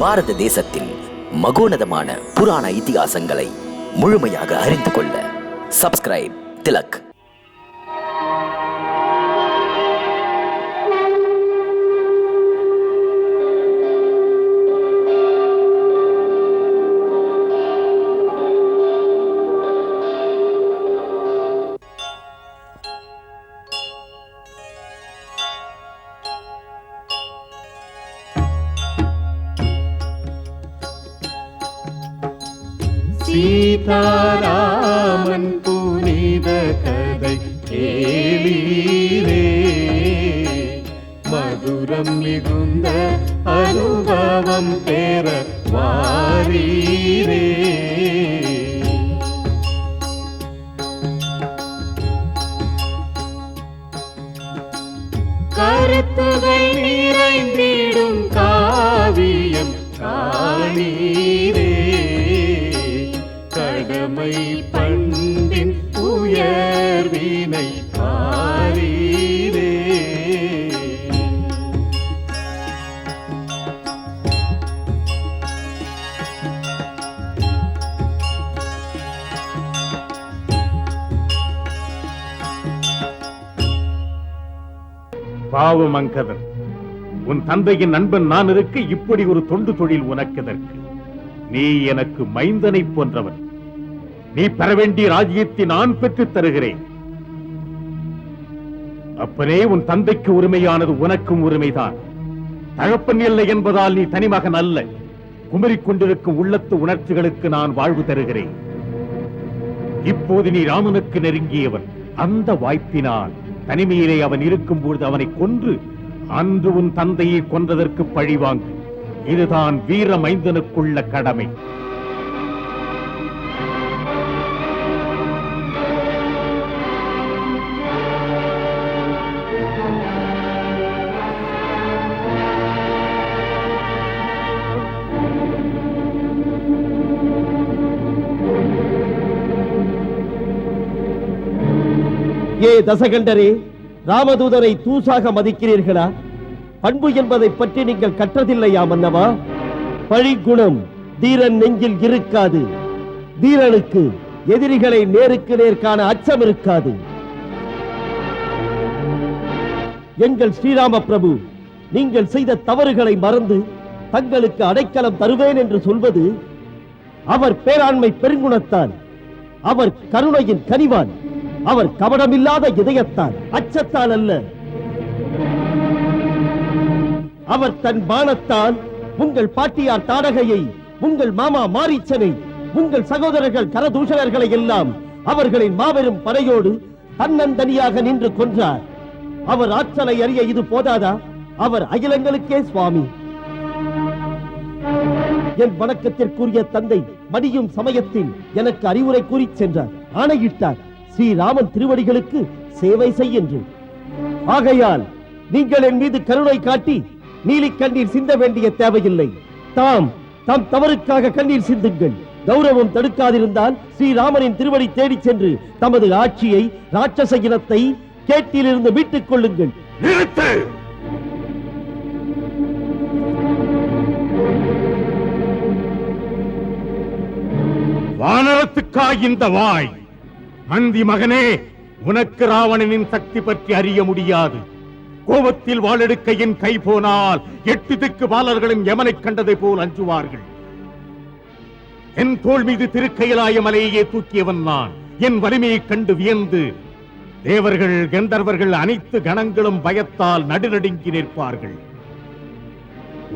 பாரத தேசத்தின் மகோனதமான புராண இதிகாசங்களை முழுமையாக அறிந்து கொள்ள சப்ஸ்கிரைப் திலக். சீதாராமன் புனித கதை கேளீரே, மதுரம் மிகுந்த அனுபவம் பெற வாரீரே. கருத்துகள் நிறைந்திடும் காவியம் காணீரே, கடமை பண்பின் உயர்வினை பாரீரே. பாவம் அங்கதன், உன் தந்தையின் நண்பன் நான் இருக்க இப்படி ஒரு தொண்டு தொழில் உனக்கெதற்கு? நீ எனக்கு மைந்தனை போன்றவன். நீ பெற வேண்டிய ராஜ்யத்தை நான் பெற்றுத் தருகிறேன். அப்பனே, உன் தந்தைக்கு உரிமையானது உனக்கும் உரிமைதான். தகப்பன் இல்லை என்பதால் நீ தனிமகன் அல்ல. குமரிக் கொண்டிருக்கும் உள்ளத்து உணர்ச்சிகளுக்கு நான் வாழ்வு தருகிறேன். இப்போது நீ ராமனுக்கு நெருங்கியவன். அந்த வாய்ப்பினால் தனிமையிலே அவன் இருக்கும் பொழுது அவனை கொன்று அன்று உன் தந்தையை கொன்றதற்கு பழிவாங்கு. இதுதான் வீர மைந்தனுக்குள்ள கடமை. ஏ தசகண்டரே, ராமதூதரை தூசாக மதிக்கிறீர்களா? பண்பு என்பதை பற்றி நீங்கள் கற்றதில்லையா மன்னவா? பழிகுணம் தீரன் நெஞ்சில் இருக்காது. தீரனுக்கு எதிரிகளை நேருக்கு நேர் காண அச்சம் இருக்காது. எங்கள் ஸ்ரீராம பிரபு நீங்கள் செய்த தவறுகளை மறந்து தங்களுக்கு அடைக்கலம் தருவேன் என்று சொல்வது அவர் பேராண்மை பெருங்குணத்தான், அவர் கருணையின் கனிவான், அவர் கபடமில்லாத இதயத்தால், அச்சத்தால் அல்ல. அவர் தன் பானத்தால் உங்கள் பாட்டியார் தாடகையை, உங்கள் மாமா மாரீச்சனை, உங்கள் சகோதரர்கள் கரதூஷணர்களை எல்லாம் அவர்களின் மாபெரும் படையோடு தன்னந்தனியாக நின்று கொன்றார். அவர் ஆற்றலை அறிய இது போதாதா? அவர் அகிலங்களுக்கே சுவாமி. என் வணக்கத்திற்குரிய தந்தை மடியும் சமயத்தில் எனக்கு அறிவுரை கூறி சென்றார். ஆணையிட்டார், ஸ்ரீராமன் திருவடிகளுக்கு சேவை செய் என்று. ஆகையால் நீங்கள் என் மீது கருணை காட்டி நீலி கண்ணீர் சிந்த வேண்டிய தேவையில்லை. தாம் தவறுக்காக கண்ணீர் சிந்துங்கள். கௌரவம் தடுக்காதிருந்தால் ஸ்ரீராமனின் திருவடி தேடி சென்று தமது ஆட்சியை, ராட்சச இனத்தை கேட்டிலிருந்து மீட்டுக் கொள்ளுங்கள். நிறுத்து! வானரத்துக்காய் இந்த வாய். மந்தி மகனே, உனக்கு ராவணனின் சக்தி பற்றி அறிய முடியாது. கோபத்தில் வாளெடுக்க என் கை போனால் 8 திக்கு பாலர்களும் யமனை கண்டதை போல் அஞ்சுவார்கள். என் தோள் மீது திருக்கையிலாய மலையே தூக்கியவன் நான். என் வலிமையை கண்டு வியந்து தேவர்கள், கந்தர்வர்கள், அனைத்து கணங்களும் பயத்தால் நடுநடுங்கி நிற்பார்கள்.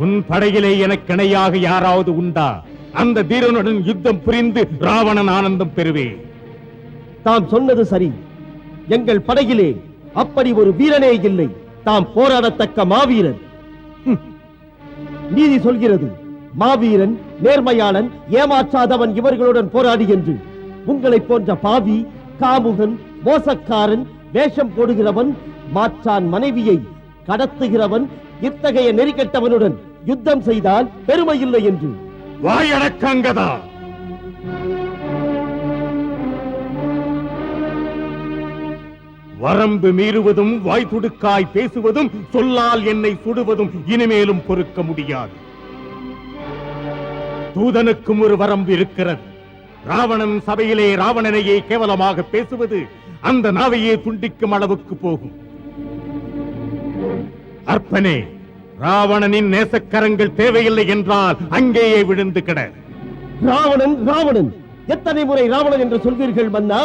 உன் படையிலே எனக்கு இணையாக யாராவது உண்டா? அந்த தீரனுடன் யுத்தம் புரிந்து ராவணன் ஆனந்தம் பெறுவேன். தாம் சொன்னது சரி. எங்கள் படையிலே அப்படி ஒரு வீரனே இல்லை. தாம் போராடத்தக்க மாவீரன். நீதி சொல்கிறது, மாவீரன், நேர்மையாளன், ஏமாற்றாதவன் இவர்களுடன் போராடி என்று. உங்களை போன்ற பாவி, காமுகன், மோசக்காரன், வேஷம் போடுகிறவன், மாற்றான் மனைவியை கடத்துகிறவன், இத்தகைய நெறிக்கட்டவனுடன் யுத்தம் செய்தால் பெருமை இல்லை என்று. வாயடக்கங்கதா! வரம்பு மீறுவதும், வாய் துடுக்காய் பேசுவதும், சொல்லால் என்னை சுடுவதும் இனிமேலும் பொறுக்க முடியாது. தூதனுக்கும் ஒரு வரம்பு இருக்கிறது. ராவணன் சபையிலே ராவணனையே கேவலமாக பேசுவது அந்த நாவையே துண்டிக்கும் அளவுக்கு போகும். அற்பனே, ராவணனின் நேசக்கரங்கள் தேவையில்லை என்றால் அங்கேயே விழுந்து கிட. ராவணன் ராவணன் எத்தனை முறை ராவணன் என்று சொல்வீர்கள் மன்னா?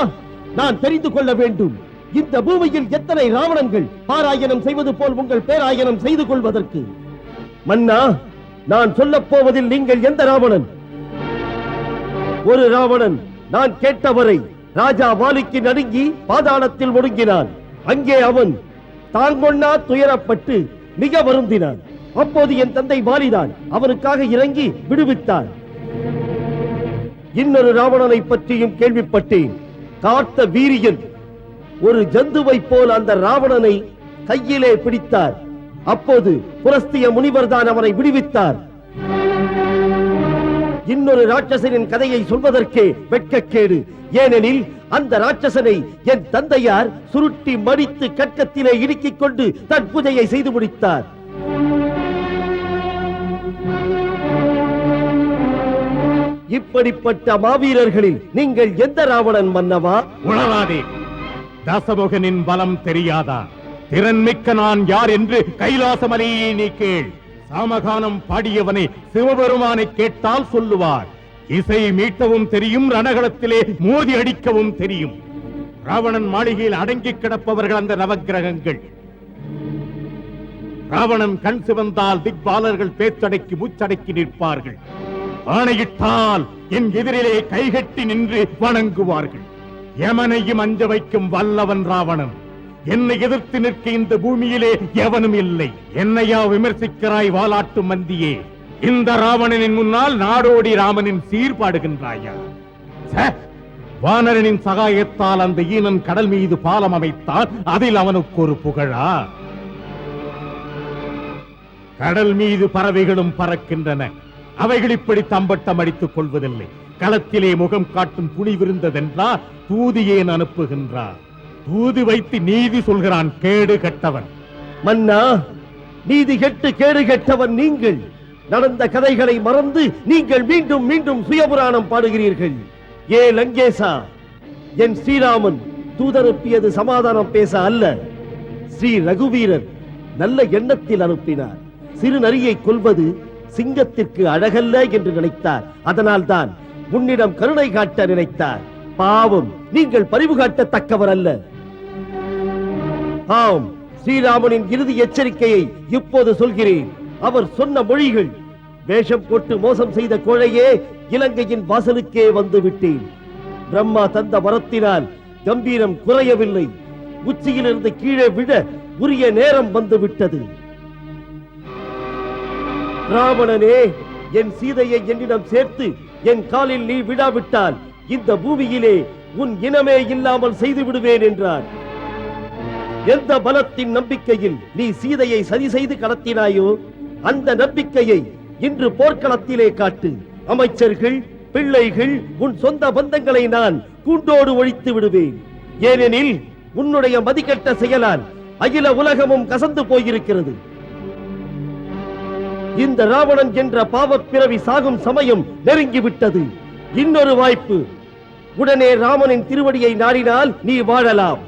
நான் தெரிந்து கொள்ள வேண்டும். இந்த பூமியில் எத்தனை ராவணன்கள் பாராயணம் செய்வது போல் உங்கள் பேராயணம் செய்து கொள்வதற்கு? மன்னா, நான் சொல்லப் போவதில் நீங்கள் எந்த ராவணன்? ஒரு ராவணன் நான் கேட்டவரை ராஜா வாலிக்கு நடுங்கி பாதாளத்தில் ஒடுங்கினான். அங்கே அவன் தாங்கொண்ணா துயரப்பட்டு மிக வருந்தினான். அப்போது என் தந்தை வாலிதான் அவனுக்காக இறங்கி விடுவித்தார். இன்னொரு ராவணனை பற்றியும் கேள்விப்பட்டேன். காத்த வீரியன் ஒரு ஜந்துவை போல் அந்த ராவணனை கையிலே பிடித்தார். அப்போது புலஸ்திய முனிவர் தான் அவனை விடுவித்தார். இன்னொரு ராட்சசனின் கதையை சொல்வதற்கே வெட்கக்கேடு. ஏனெனில் அந்த ராட்சசனை என் தந்தையார் சுருட்டி மடித்து கட்கத்திலே இடுக்கிக் கொண்டு தன் பூஜையை செய்து முடித்தார். இப்படிப்பட்ட மாவீரர்களில் நீங்கள் எந்த ராவணன் மன்னவா? உணராதே. தசமுகனின் பலம் தெரியாதா? திறன்மிக்க நான் யார் என்று கைலாசமலையை நீ கேள். சாமகானம் பாடியவனை சிவபெருமானை கேட்டால் சொல்லுவார். இசை மீட்டவும் தெரியும், ரணகளத்திலே மோதி அடிக்கவும் தெரியும். ராவணன் மாளிகையில் அடங்கி கிடப்பவர்கள் அந்த நவக்கிரகங்கள். ராவணன் கண் சிவந்தால் திக்பாலர்கள் பேச்சடக்கி மூச்சடக்கி நிற்பார்கள். ஆணையிட்டால் என் எதிரிலே கைகட்டி நின்று வணங்குவார்கள். யமனையும் அஞ்ச வைக்கும் வல்லவன் ராவணன். என்னை எதிர்த்து நிற்க இந்த பூமியிலே எவனும் இல்லை. என்னையா விமர்சிக்கிறாய் வாலாட்டு மந்தியே? இந்த ராவணனின் முன்னால் நாடோடி ராமனின் சீர்பாடுகின்றாயா? வானரனின் சகாயத்தால் அந்த ஈனன் கடல் மீது பாலம் அமைத்தால் அதில் அவனுக்கு ஒரு புகழா? கடல் மீது பறவைகளும் பறக்கின்றன. அவைகள் இப்படி தம்பட்டம் அடித்துக் கொள்வதில்லை. களத்திலே முகம் காட்டும் துணிவிருந்ததென்றால் தூதி ஏன் அனுப்புகின்றார்? தூது வைத்து நீதி சொல்கிறான் கேடு கெட்டவன். மன்னா, நீதி கெட்டு கேடு கெட்டவன் நீங்கள். நடந்த கதைகளை மறந்து நீங்கள் மீண்டும் மீண்டும் சுயபுராணம் பாடுகிறீர்கள். ஏ லங்கேசா, என் ஸ்ரீராமன் தூதனுப்பியது சமாதானம் பேச அல்ல. ஸ்ரீ ரகுவீரர் நல்ல எண்ணத்தில் அனுப்பினார். சிறு நரியை கொல்வது சிங்கத்திற்கு அழகல்ல என்று நினைத்தார். அதனால் தான் உன்னிடம் கருணை காட்ட நினைத்தார். பாவம், நீங்கள் பரிவு காட்டத்தக்கவர் அல்ல. ஆம், ஸ்ரீராமனின் இறுதி எச்சரிக்கையை இப்போது சொல்கிறேன். அவர் சொன்ன மொழிகள். வேஷம் போட்டு மோசம் செய்த கோழையே, இலங்கையின் வாசலுக்கே வந்து விட்டேன். பிரம்மா தந்த வரத்தினால் கம்பீரம் குறையவில்லை. உச்சியிலிருந்து கீழே விட உரிய நேரம் வந்து விட்டது. ராவணனே, என் சீதையை என்னிடம் சேர்த்து என் காலில் நீ விடாவிட்டால் இந்த பூமியிலே உன் இனமே இல்லாமல் செய்து விடுவேன் என்றார். எந்த பலத்தின் நம்பிக்கையில் நீ சீதையை சரி செய்து கடத்தினாயோ அந்த நம்பிக்கையை இன்று போர்க்களத்திலே காட்டு. அமைச்சர்கள், பிள்ளைகள், உன் சொந்த பந்தங்களை நான் கூண்டோடு ஒழித்து விடுவேன். ஏனெனில் உன்னுடைய மதிக்கட்ட செயலால் அகில உலகமும் கசந்து போயிருக்கிறது. இந்த ராவணன் என்ற பாவப்பிறவி சாகும் சமயம் நெருங்கிவிட்டது. இன்னொரு வாய்ப்பு. உடனே ராமனின் திருவடியை நாடினால் நீ வாழலாம்.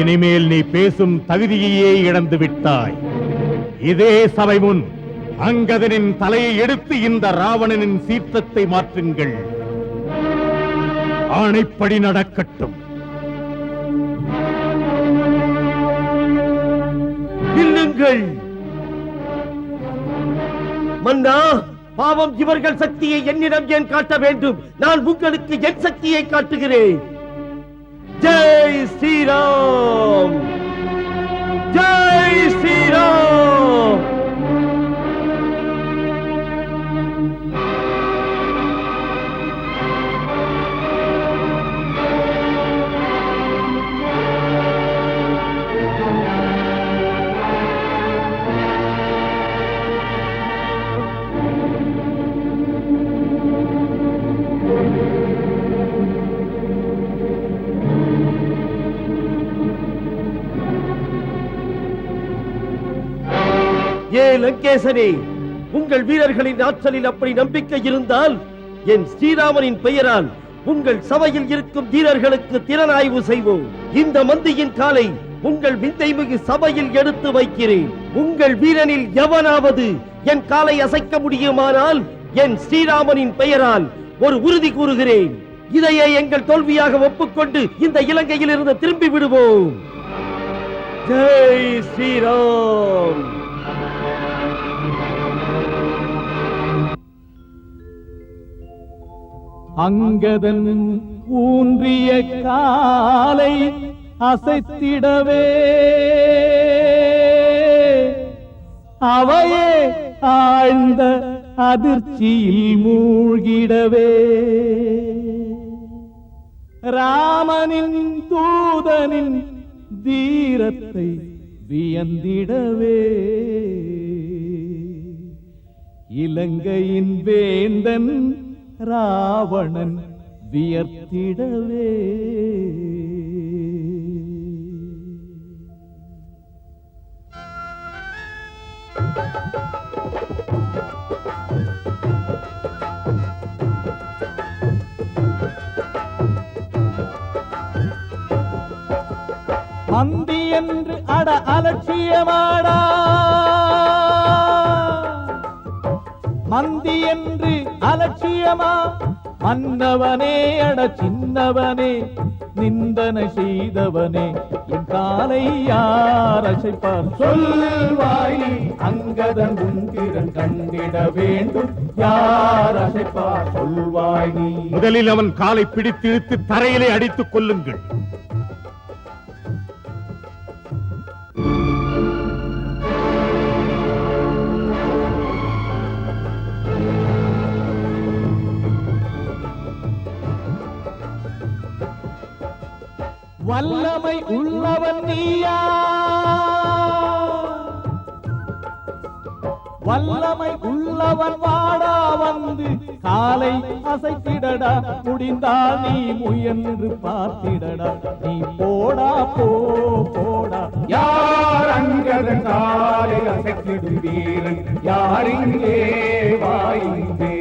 இனிமேல் நீ பேசும் தகுதியையே இழந்து விட்டாய். இதே சபை முன் அங்கதனின் தலையை எடுத்து இந்த ராவணனின் சீற்றத்தை மாற்றுங்கள். ஆணைப்படி நடக்கட்டும். நில்லுங்கள் மன்னா. பாவம், இவர்கள் சக்தியை என்னிடம் ஏன் காட்ட வேண்டும்? நான் உங்களுக்கு என் சக்தியை காட்டுகிறேன். ஜெய் ஸ்ரீராம், ஜெய் ஸ்ரீராம். ஏ லங்கேசனே, உங்கள் வீரர்களின் ஆற்றலில் அப்படி நம்பிக்கை இருந்தால் என் ஸ்ரீராமனின் பெயரால் உங்கள் சபையில் இருக்கும் வீரர்களுக்கு திறனாய்வு செய்வோம். இந்த மந்தியின் காலை உங்கள் விந்தைமிகு சபையில் எடுத்து வைக்கிறேன். உங்கள் வீரனில் எவனாவது என் காலை அசைக்க முடியுமானால் என் ஸ்ரீராமனின் பெயரால் ஒரு உறுதி கூறுகிறேன், இதையே எங்கள் தோல்வியாக ஒப்புக்கொண்டு இந்த இலங்கையில் இருந்து திரும்பி விடுவோம். ஜெய் ஸ்ரீராம். அங்கதன் ஊன்றிய காலை அசைத்திடவே அவையே ஆழ்ந்த அதிர்ச்சியில் மூழ்கிடவே ராமனின் தூதனின் தீரத்தை வியந்திடவே இலங்கையின் வேந்தன் ராவணன் வியர்த்திடவே மந்தி என்று அட அலட்சியமாடா, மந்தி என்று அலட்சியமா, மன்னவனே அட சின்னவனே, நிந்தனை செய்தவனே, என் காலை யார் அசைப்பார் சொல்வாய், அங்கதன் உந்திரன் கண்டிட வேண்டும், யார் அசைப்பார் சொல்வாய் நீ. முதலில் அவன் காலை பிடித்து இழுத்து தரையிலே அடித்துக் கொள்ளுங்கள். வல்லமை உள்ளவன் நீயா, வல்லமை உள்ளவன் வாடா வந்து காலை அசைத்திடடா, முடிந்தால் நீ முயன்று பார்த்திடடா, நீ போடா போடா. யார் அங்கதன் காலை அசைத்திடும் வீரன், யார் இங்கே வாயிங்கே.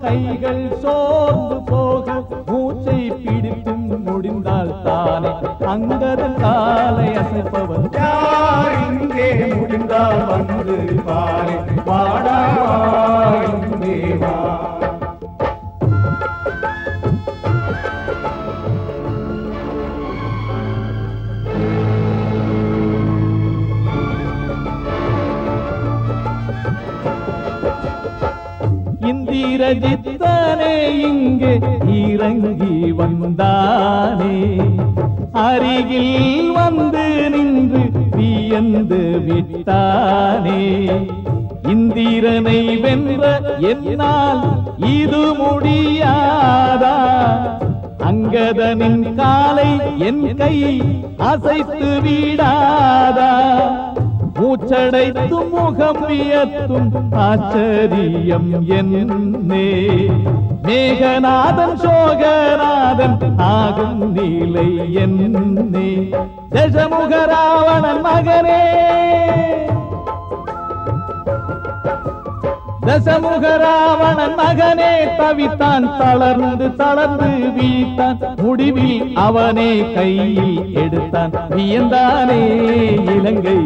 கைகள் சோர்ந்து போக மூச்சை பிடித்து முடிந்தால் தானே அங்கதன் காலை அசைப்பவன் யார் இங்கே முடிந்தால் வந்து பாரு வாடா இங்கே வா. இந்திரஜித்தனே இங்கே இறங்கி வந்தானே அருகில் வந்து நின்று வியந்து விட்டானே இந்திரனை வென்ற என்னால் இது முடியாதா அங்கதனின் காலை என் கை அசைத்து விடாதா மூச்சடைத்தும் முகம் வியத்தும் ஆச்சரியம் என்னே மேகநாதன் சோகநாதன் ஆகும் நிலை என்னே தசமுக ராவணன் மகனே தசமுக ராவணன் மகனே தவித்தான் தளர்ந்து தளர்ந்து வீழ்த்தான் முடிவில் அவனே கையில் எடுத்தான் வியந்தானே இலங்கை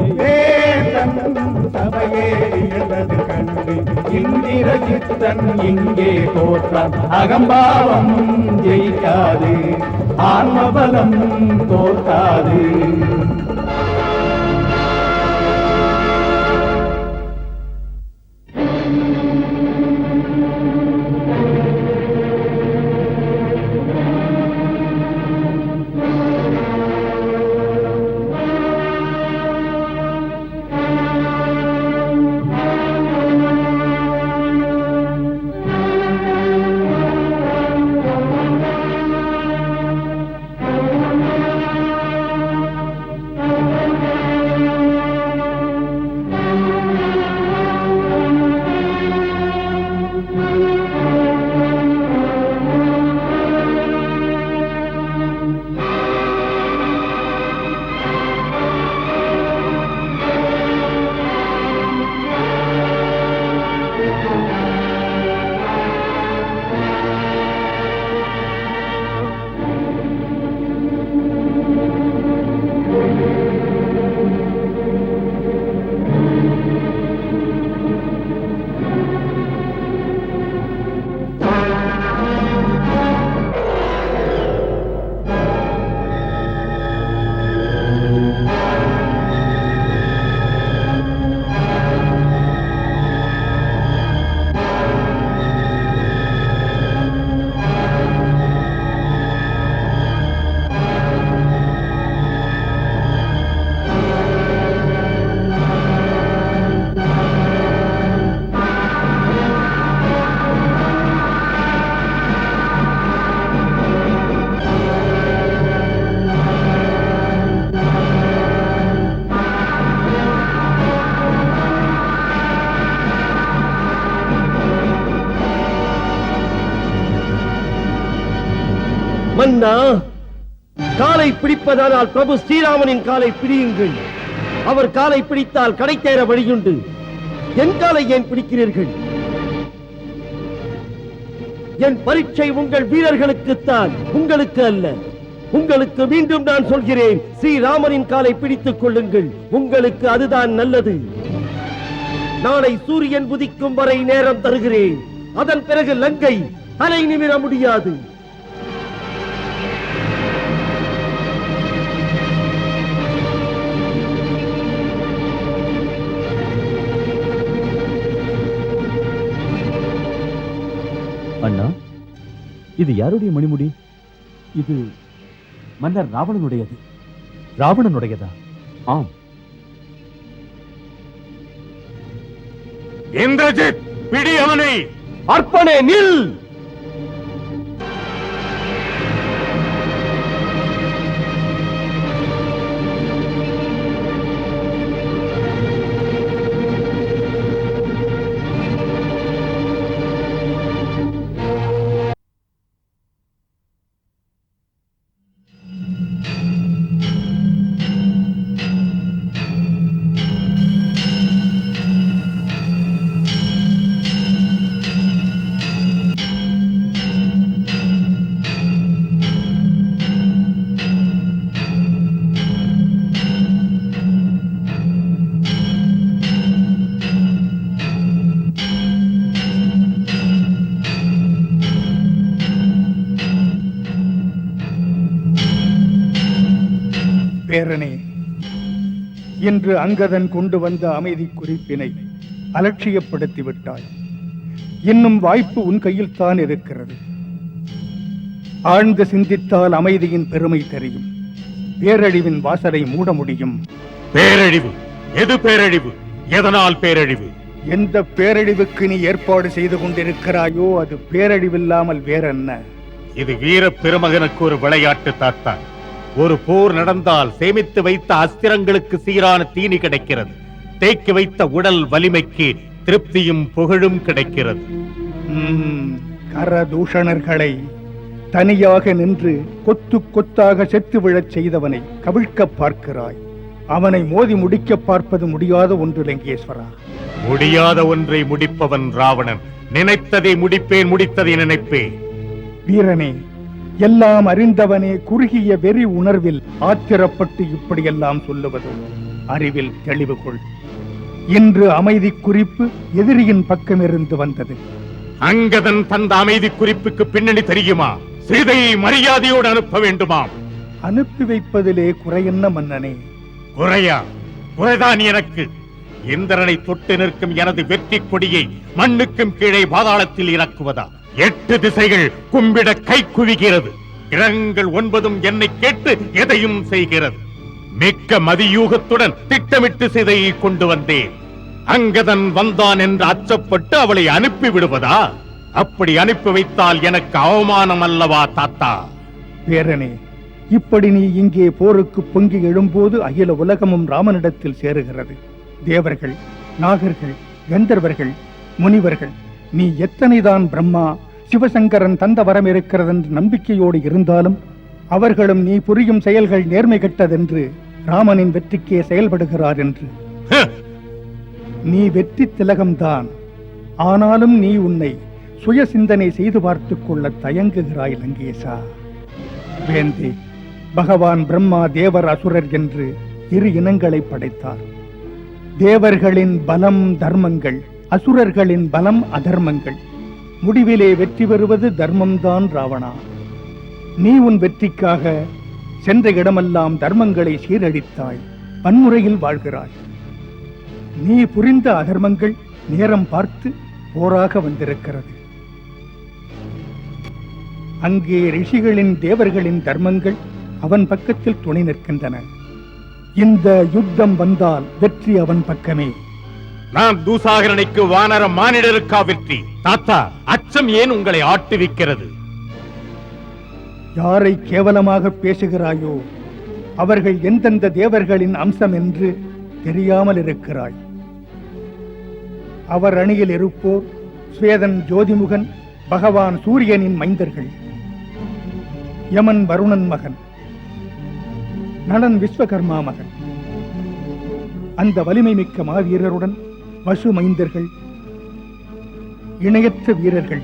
சபையே எழுந்தது கண்டு இந்திரஜித்தன் இங்கே தோற்றான். அகம்பாவம் ஜெயிக்காது ஆன்மபலம் தோற்காது. மன்னா, காலை பிடிப்பதானால் பிரபு ஸ்ரீராமனின் காலை பிடியுங்கள். அவர் காலை பிடித்தால் கடை தேர வழியுண்டு. என் காலை ஏன் பிடிக்கிறீர்கள்? என் பரீட்சை உங்கள் வீரர்களுக்குத்தான், உங்களுக்கு அல்ல. உங்களுக்கு மீண்டும் நான் சொல்கிறேன், ஸ்ரீராமனின் காலை பிடித்துக் கொள்ளுங்கள். உங்களுக்கு அதுதான் நல்லது. நாளை சூரியன் உதிக்கும் வரை நேரம் தருகிறேன். அதன் பிறகு லங்கை தலை நிமிர முடியாது. அண்ணா, இது யாருடைய மணிமுடி? இது மன்னர் ராவணனுடையது. ராவணனுடையதா? ஆம். இந்திரஜித், பிடி அவனை! அர்ப்பணே, நில்! பேரனே, இன்று அங்கதன் கொண்டு வந்த அமைதி குறிப்பினை அலட்சியப்படுத்தி விட்டாய். இன்னும் வாய்ப்பு உன் கையில் தான் இருக்கிறது. ஆழ்ந்து சிந்தித்தால் அமைதியின் பெருமை தெரியும். பேரழிவின் வாசலை மூட முடியும். பேரழிவு? எது பேரழிவு? எதனால் பேரழிவு? எந்த பேரழிவுக்கு நீ ஏற்பாடு செய்து கொண்டிருக்கிறாயோ அது பேரழிவில்லாமல் வேறென்ன? இது வீர பெருமகனுக்கு ஒரு விளையாட்டு தாத்தா. ஒரு போர் நடந்தால் சேமித்து வைத்த அஸ்திரங்களுக்கு சீரான தீனி கிடைக்கிறது. தேக்கி வைத்த உடல் வலிமைக்கு திருப்தியும் புகழும் கிடைக்கிறது. கரதூஷணர்களை தனியாக நின்று கொத்து கொத்தாக செத்து விழச் செய்தவனை கவிழ்க்க பார்க்கிறாய். அவனை மோதி முடிக்க பார்ப்பது முடியாத ஒன்று லங்கேஸ்வரா. முடியாத ஒன்றை முடிப்பவன் ராவணன். நினைத்ததை முடிப்பேன், முடித்ததை நினைப்பேன். வீரனே, எல்லாம் அறிந்தவனே, குறுகிய வெறி உணர்வில் ஆத்திரப்பட்டு இப்படியெல்லாம் சொல்லுவது அறிவில் தெளிவு கொள். இன்று அமைதி குறிப்பு எதிரியின் பக்கமிருந்து வந்தது. அங்கதன் தந்த அமைதி குறிப்புக்கு பின்னணி தெரியுமா? சீதையை மரியாதையோடு அனுப்ப வேண்டுமாம். அனுப்பி வைப்பதிலே குறையென்ன மன்னனே? குறையா? குறைதான் எனக்கு. இந்திரனை தொட்டு நிற்கும் எனது வெற்றி கொடியை மண்ணுக்கும் கீழே பாதாளத்தில் இறக்குவதா? 8 திசைகள் கும்பிட கை குவிகிறது. கிரகங்கள் 9 என்னை கேட்டு எதையும் செய்கிறது. மிக்க மதியூகத்துடன் திட்டமிட்டு சீதையை கொண்டு வந்தேன். அங்கதன் வந்தான் என்று அச்சப்பட்டு அவளை அனுப்பி விடுவதா? அப்படி அனுப்பி வைத்தால் எனக்கு அவமானம் அல்லவா தாத்தா? பேரனே, இப்படி நீ இங்கே போருக்கு பொங்கி எழும்போது அகில உலகமும் ராமனிடத்தில் சேருகிறது. தேவர்கள், நாகர்கள், கந்தர்வர்கள், முனிவர்கள், நீ எத்தனைதான் பிரம்மா சிவசங்கரன் தந்த வரம் இருக்கிறது என்று நம்பிக்கையோடு இருந்தாலும் அவர்களும் நீ புரியும் செயல்கள் நேர்மை கெட்டதென்று ராமனின் வெற்றிக்கே செயல்படுகிறார் என்று. நீ வெற்றி திலகம்தான். ஆனாலும் நீ உன்னை சுய சிந்தனை செய்து பார்த்துக் கொள்ள தயங்குகிறாய் லங்கேசா. வேந்தே, பகவான் பிரம்மா தேவர் அசுரர் என்று 2 இனங்களை படைத்தார். தேவர்களின் பலம் தர்மங்கள், அசுரர்களின் பலம் அதர்மங்கள். முடிவிலே வெற்றி பெறுவது தர்மம்தான் ராவணா. நீ உன் வெற்றிக்காக சென்ற இடமெல்லாம் தர்மங்களை சீரழித்தாய், வன்முறையில் வாழ்கிறாய். நீ புரிந்த அதர்மங்கள் நேரம் பார்த்து போராக வந்திருக்கிறது. அங்கே ரிஷிகளின் தேவர்களின் தர்மங்கள் அவன் பக்கத்தில் துணை நிற்கின்றன. இந்த யுத்தம் வந்தால் வெற்றி அவன் பக்கமே. நான் தூசாகரனுக்கு வானர மானிடருக்கா வெற்றி? தாத்தா, அச்சம் ஏன் உங்களை ஆட்டுவிக்கிறது? யாரை கேவலமாக பேசுகிறாயோ அவர்கள் எந்தெந்த தேவர்களின் அம்சம் என்று தெரியாமல் இருக்கிறாய். அவர் அணியில் இருப்போர் ஸ்வேதன் ஜோதிமுகன் பகவான் சூரியனின் மைந்தர்கள். யமன் வருணன் மகன், நலன் விஸ்வகர்மா மகன். அந்த வலிமை மிக்க மாவீரருடன் வசு மைந்தர்கள், இணையற்ற வீரர்கள்.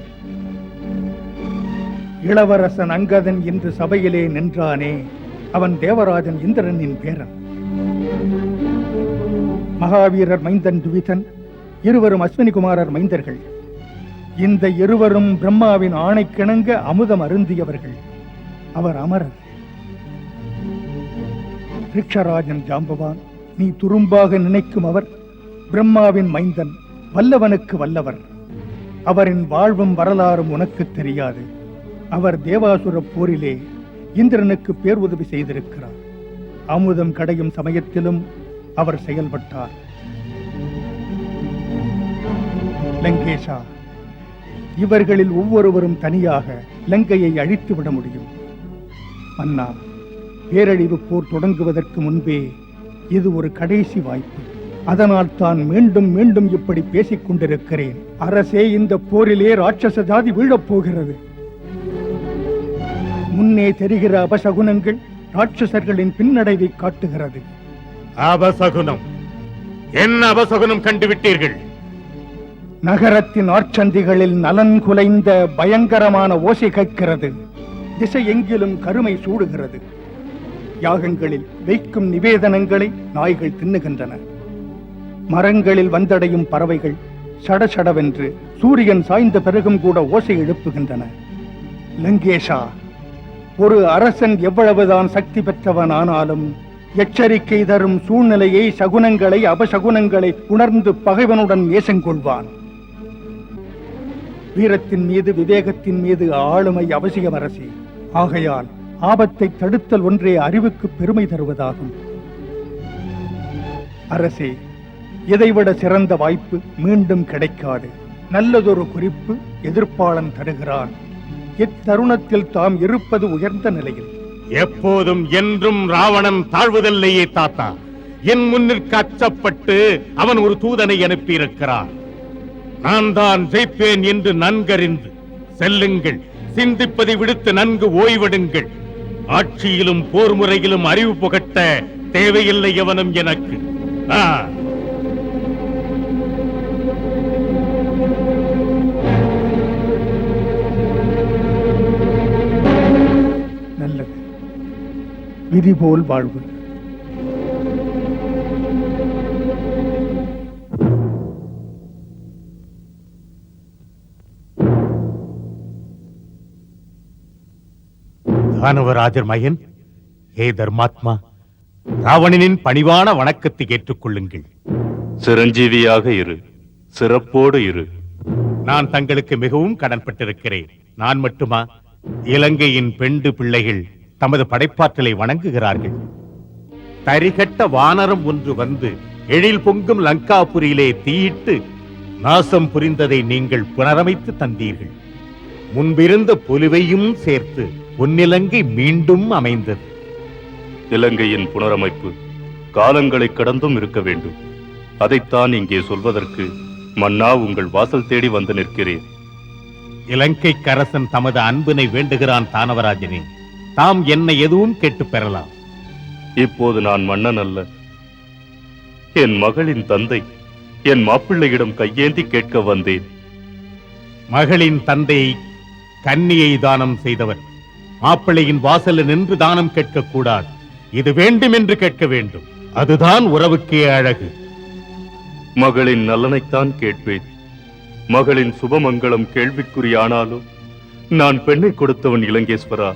இளவரசன் அங்கதன் என்று சபையிலே நின்றானே, அவன் தேவராஜன் இந்திரனின் பேரன். மகாவீரர் மைந்தன் துவிதன், இருவரும் அஸ்வினி குமாரர் மைந்தர்கள். இந்த இருவரும் பிரம்மாவின் ஆணைக்கிணங்க அமுதம் அருந்தியவர்கள். அவர் அமரர். ரிக்ஷராஜன் ஜாம்பவான், நீ துரும்பாக நினைக்கும் அவர் பிரம்மாவின் மைந்தன், வல்லவனுக்கு வல்லவர். அவரின் வாழ்வும் வரலாறும் உனக்கு தெரியாது. அவர் தேவாசுர போரிலே இந்திரனுக்கு பேர் உதவி செய்திருக்கிறார். அமுதம் கடையும் சமயத்திலும் அவர் செயல்பட்டார். லங்கேஷா, இவர்களில் ஒவ்வொருவரும் தனியாக லங்கையை அழித்து விட முடியும். மன்னா, பேரழிவு போர் தொடங்குவதற்கு முன்பே இது ஒரு கடைசி வாய்ப்பு. அதனால் தான் மீண்டும் மீண்டும் இப்படி பேசிக் கொண்டிருக்கிறேன். அரசே, இந்த போரிலே ராட்சச ஜாதி வீழப் போகிறது. முன்னே தெரிகிற அபசகுனங்கள் ராட்சசர்களின் பின்னடைவை காட்டுகிறது. அபசகுனம்? என்ன அபசகுனம் கண்டுவிட்டீர்கள்? நகரத்தின் ஆர்ச்சந்திகளில் நலன் குலைந்த பயங்கரமான ஓசை கேட்கிறது. திசை எங்கிலும் கருமை சூடுகிறது. யாகங்களில் வைக்கும் நிவேதனங்களை நாய்கள் தின்னுகின்றன. மரங்களில் வந்தடையும் பறவைகள் சடசடவென்று சூரியன் சாய்ந்த பிறகும் கூட ஓசை எழுப்புகின்றன. லங்கேஷா, ஒரு அரசன் எவ்வளவுதான் சக்தி பெற்றவன் ஆனாலும் எச்சரிக்கை தரும் சூழ்நிலையை, சகுனங்களை, அபசகுனங்களை உணர்ந்து பகைவனுடன் நேசங்கொள்வான். வீரத்தின் மீது, விவேகத்தின் மீது ஆளுமை அவசியம் அரசே. ஆகையால் ஆபத்தை தடுத்தல் ஒன்றே அறிவுக்கு பெருமை தருவதாகும். அரசே, இதைவிட சிறந்த வாய்ப்பு மீண்டும் கிடைக்காது. நல்லதொரு குறிப்பு எதிர்ப்பாளன் தருகிறான். இத்தருணத்தில் தாம் இருப்பது உயர்ந்த நிலையில். எப்போதும் என்றும் ராவணன் தாழ்வதில்லையே தாத்தா. என் முன்னிற்கு அச்சப்பட்டு அவன் ஒரு தூதனை அனுப்பியிருக்கிறான். நான் தான் ஜெயிப்பேன் என்று நன்கறிந்து செல்லுங்கள். சிந்திப்பதை விடுத்து நன்கு ஓய்வெடுங்கள். ஆட்சியிலும் போர் முறையிலும் அறிவு புகட்ட தேவையில்லை எவனும் எனக்கு. நல்லது. விதி போல் வாழ்வு. தானவராஜர் மகன், ஹே தர்மாத்மா, ராவணனின் பணிவான வணக்கத்தை ஏற்றுக்கொள்ளுங்கள். சிரஞ்சீவியாக இரு, சிறப்போடு இரு. நான் தங்களுக்கு மிகவும் கடன்பட்டிருக்கிறேன். நான் மட்டுமா, இலங்கையின் பெண்டு பிள்ளைகள் தமது படைப்பாற்றலை வணங்குகிறார்கள். தரிகட்ட வானரம் ஒன்று வந்து எழில் பொங்கும் லங்காபுரியிலே தீயிட்டு நாசம் புரிந்ததை நீங்கள் புனரமைத்து தந்தீர்கள். முன்பிருந்த பொலிவையும் சேர்த்து பொன்னிலங்கை மீண்டும் அமைந்தது. இலங்கையின் புனரமைப்பு காலங்களை கடந்தும் இருக்க வேண்டும். அதைத்தான் இங்கே சொல்வதற்கு மன்னா உங்கள் வாசல் தேடி வந்து நிற்கிறேன். இலங்கை கரசன் தமது அன்பினை வேண்டுகிறான். தானவராஜனே, தாம் என்னை எதுவும் கேட்டு பெறலாம். இப்போது நான் மன்னன் அல்ல, என் மகளின் தந்தை. என் மாப்பிள்ளையிடம் கையேந்தி கேட்க வந்தேன். மகளின் தந்தை கன்னியை தானம் செய்தவர். மாப்பிள்ளையின் வாசலில் நின்று தானம் கேட்கக்கூடாது. இது வேண்டும் என்று கேட்க வேண்டும். அதுதான் உறவுக்கே அழகு. மகளின் நலனைத்தான் கேட்பேன். மகளின் சுபமங்கலம் கேள்விக்குறியானாலும் நான் பெண்ணை கொடுத்தவன் இலங்கேஸ்வரா.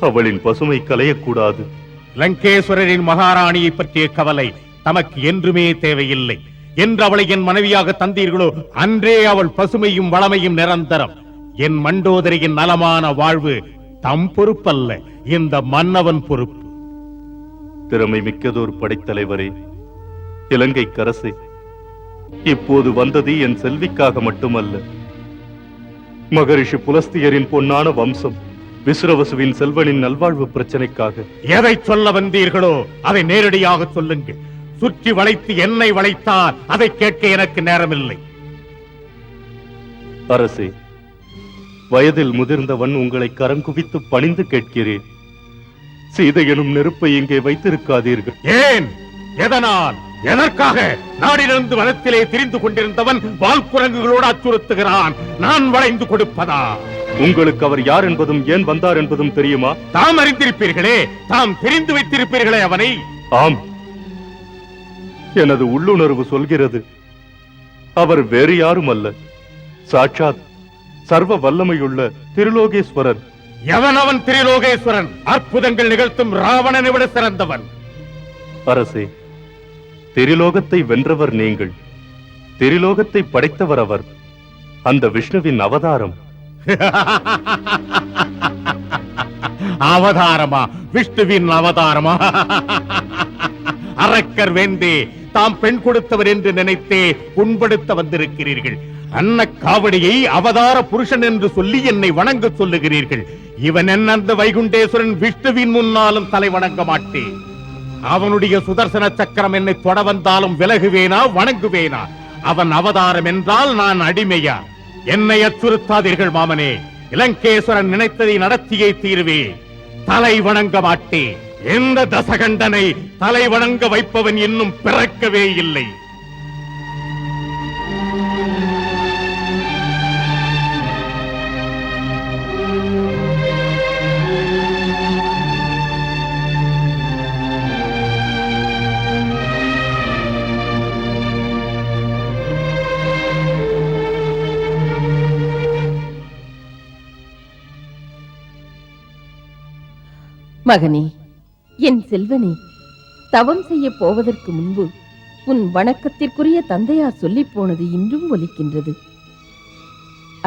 அவளின் பசுமை கலையக்கூடாது. லங்கேஸ்வரரின் மகாராணியை பற்றிய கவலை தமக்கு என்றுமே தேவையில்லை. என்று அவளை என் மனைவியாக தந்தீர்களோ அன்றே அவள் பசுமையும் வளமையும் நிரந்தரம். என் மண்டோதரியின் நலமான வாழ்வு தம் பொறுப்பல்ல, இந்த மன்னவன் பொறுப்பு. திறமை மிக்கதோர் படைத்தலைவரே, இலங்கை கரசே, இப்போது வந்தது என் செல்விக்காக மட்டுமல்ல. மகரிஷி புலஸ்தியரின் பொன்னான வம்சம் விசுரவசுவின் செல்வனின் நல்வாழ்வு பிரச்சனைக்காக. எதை சொல்ல வந்தீர்களோ அதை நேரடியாக சொல்லுங்கள். சுற்றி வளைத்து என்னை வளைத்தால் அதை கேட்க எனக்கு நேரமில்லை. அரசே, வயதில் முதிர்ந்தவன் உங்களை கரங்குவித்து பணிந்து கேட்கிறேன். சீதை எனும் நெருப்பை இங்கே வைத்திருக்காதீர்கள். ஏன்? எதனால்? எதற்காக? நாடிலிருந்து வனத்திலே திரிந்து கொண்டிருந்தவன் வால்குரங்குகளோடு அச்சுறுத்துகிறான். நான் வளைந்து கொடுப்பதா? உங்களுக்கு அவர் யார் என்பதும் ஏன் வந்தார் என்பதும் தெரியுமா? தாம் அறிந்திருப்பீர்களே, தாம் தெரிந்து வைத்திருப்பீர்களே அவனை. ஆம், எனது உள்ளுணர்வு சொல்கிறது. அவர் வேறு யாரும் அல்ல, சாட்சாத் சர்வ வல்லமையுள்ள திருலோகேஸ்வரர். எவன் அவன்? திரிலோகேஸ்வரன். அற்புதங்கள் நிகழ்த்தும் ராவணனை விட சிறந்தவன். அரசே, திரிலோகத்தை வென்றவர் நீங்கள். திரிலோகத்தை படைத்தவர் அவர். அந்த விஷ்ணுவின் அவதாரம். அவதாரமா? விஷ்ணுவின் அவதாரமா? அரக்கர் வேந்தே, தாம் பெண் கொடுத்தவர் என்று நினைத்தே புண்படுத்த வந்திருக்கிறீர்கள். அன்ன காவடியை அவதார புருஷன் என்று சொல்லி என்னை வணங்க சொல்லுகிறீர்கள். இவன் என்ன அந்த வைகுண்டேஸ்வரன் விஷ்ணுவின் முன்னாலும் தலை வணங்க மாட்டேன். அவனுடைய சுதர்சன சக்கரம் என்னை தொட வந்தாலும் விலகுவேனா, வணங்குவேனா? அவன் அவதாரம் என்றால் நான் அடிமையா? என்னை அச்சுறுத்தாதீர்கள் மாமனே. இலங்கேஸ்வரன் நினைத்ததை நடத்தியே தீருவே. தலை வணங்க மாட்டேன். எந்த தசகண்டனை தலை வணங்க வைப்பவன் இன்னும் பிறக்கவே இல்லை. மகனே, என் செல்வனே, தவம் செய்ய போவதற்கு முன்பு உன் வணக்கத்திற்குரிய தந்தையார் சொல்லிப் போனது இன்றும் ஒலிக்கின்றது.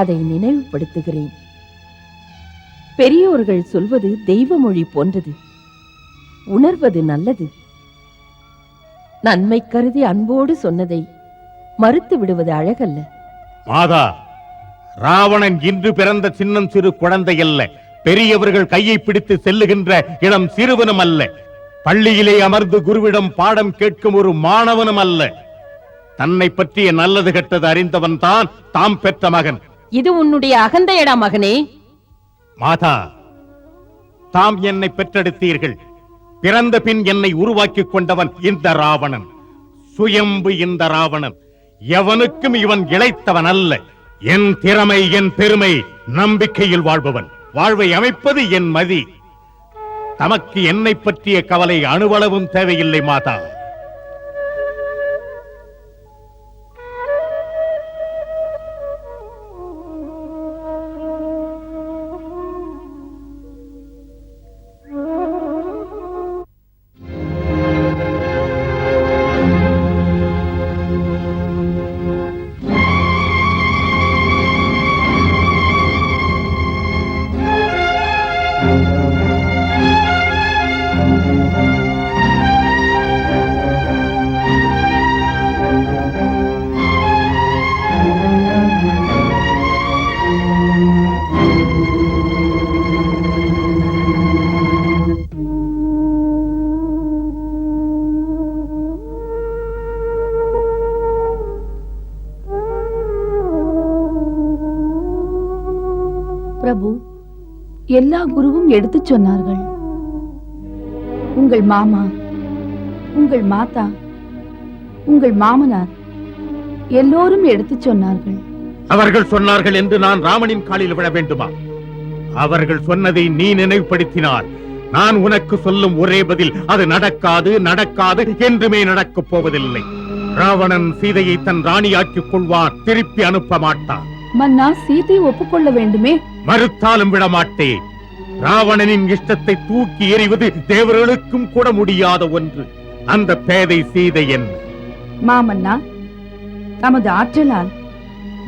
அதை நினைவுபடுத்துகிறேன். பெரியோர்கள் சொல்வது தெய்வ மொழி போன்றது. உணர்வது நல்லது. நன்மை கருதி அன்போடு சொன்னதை மறுத்து விடுவது அழகல்ல. மாதா, ராவணன் இன்று பிறந்த சின்னம் சிறு குழந்தை அல்ல. பெரியவர்கள் கையை பிடித்து செல்லுகின்ற இளம் சிறுவனும் அல்ல. பள்ளியிலே அமர்ந்து குருவிடம் பாடம் கேட்கும் ஒரு மாணவனும் அல்ல. தன்னை பற்றிய நல்லது கெட்டது அறிந்தவன் தான் தாம் பெற்ற மகன். இது உன்னுடைய அகந்தையடா மகனே. மாதா, தாம் என்னை பெற்றெடுத்தீர்கள். பிறந்த பின் என்னை உருவாக்கிக் கொண்டவன் இந்த ராவணன். சுயம்பு இந்த ராவணன். எவனுக்கும் இவன் இளைத்தவன் அல்ல. என் திறமை, என் பெருமை, நம்பிக்கையில் வாழ்பவன். வாழ்வை அமைப்பது என் மதி. தமக்கு என்னை பற்றிய கவலை அணுவளவும் தேவையில்லை மாதா. பிரபு, எல்லா குருவும் எடுத்துச் சொன்னார்கள். உங்கள் மாமா, உங்கள் மாதா, உங்கள் மாமனார் எல்லோரும் எடுத்துச் சொன்னார்கள். அவர்கள் சொன்னார்கள் என்று நான் ராமனின் காலில் விழ வேண்டுமா? அவர்கள் சொன்னதை நீ நினைவுபடுத்தினால் நான் உனக்கு சொல்லும் ஒரே பதில், அது நடக்காது, நடக்காது, என்றுமே நடக்கப் போவதில்லை. ராவணன் சீதையை தன் ராணியாக்கிக் கொள்வான், திருப்பி அனுப்ப மாட்டான். மன்னா, சீதை ஒப்புக்கொள்ள வேண்டுமே. மறுத்தாலும் விடமாட்டேன். ராவணனின் இஷ்டத்தை தூக்கி எறிவது தேவர்களுக்கும் கூட முடியாத ஒன்று. அந்த பேதை சீதை என்ன? மாமன்னா, தமது ஆற்றலால்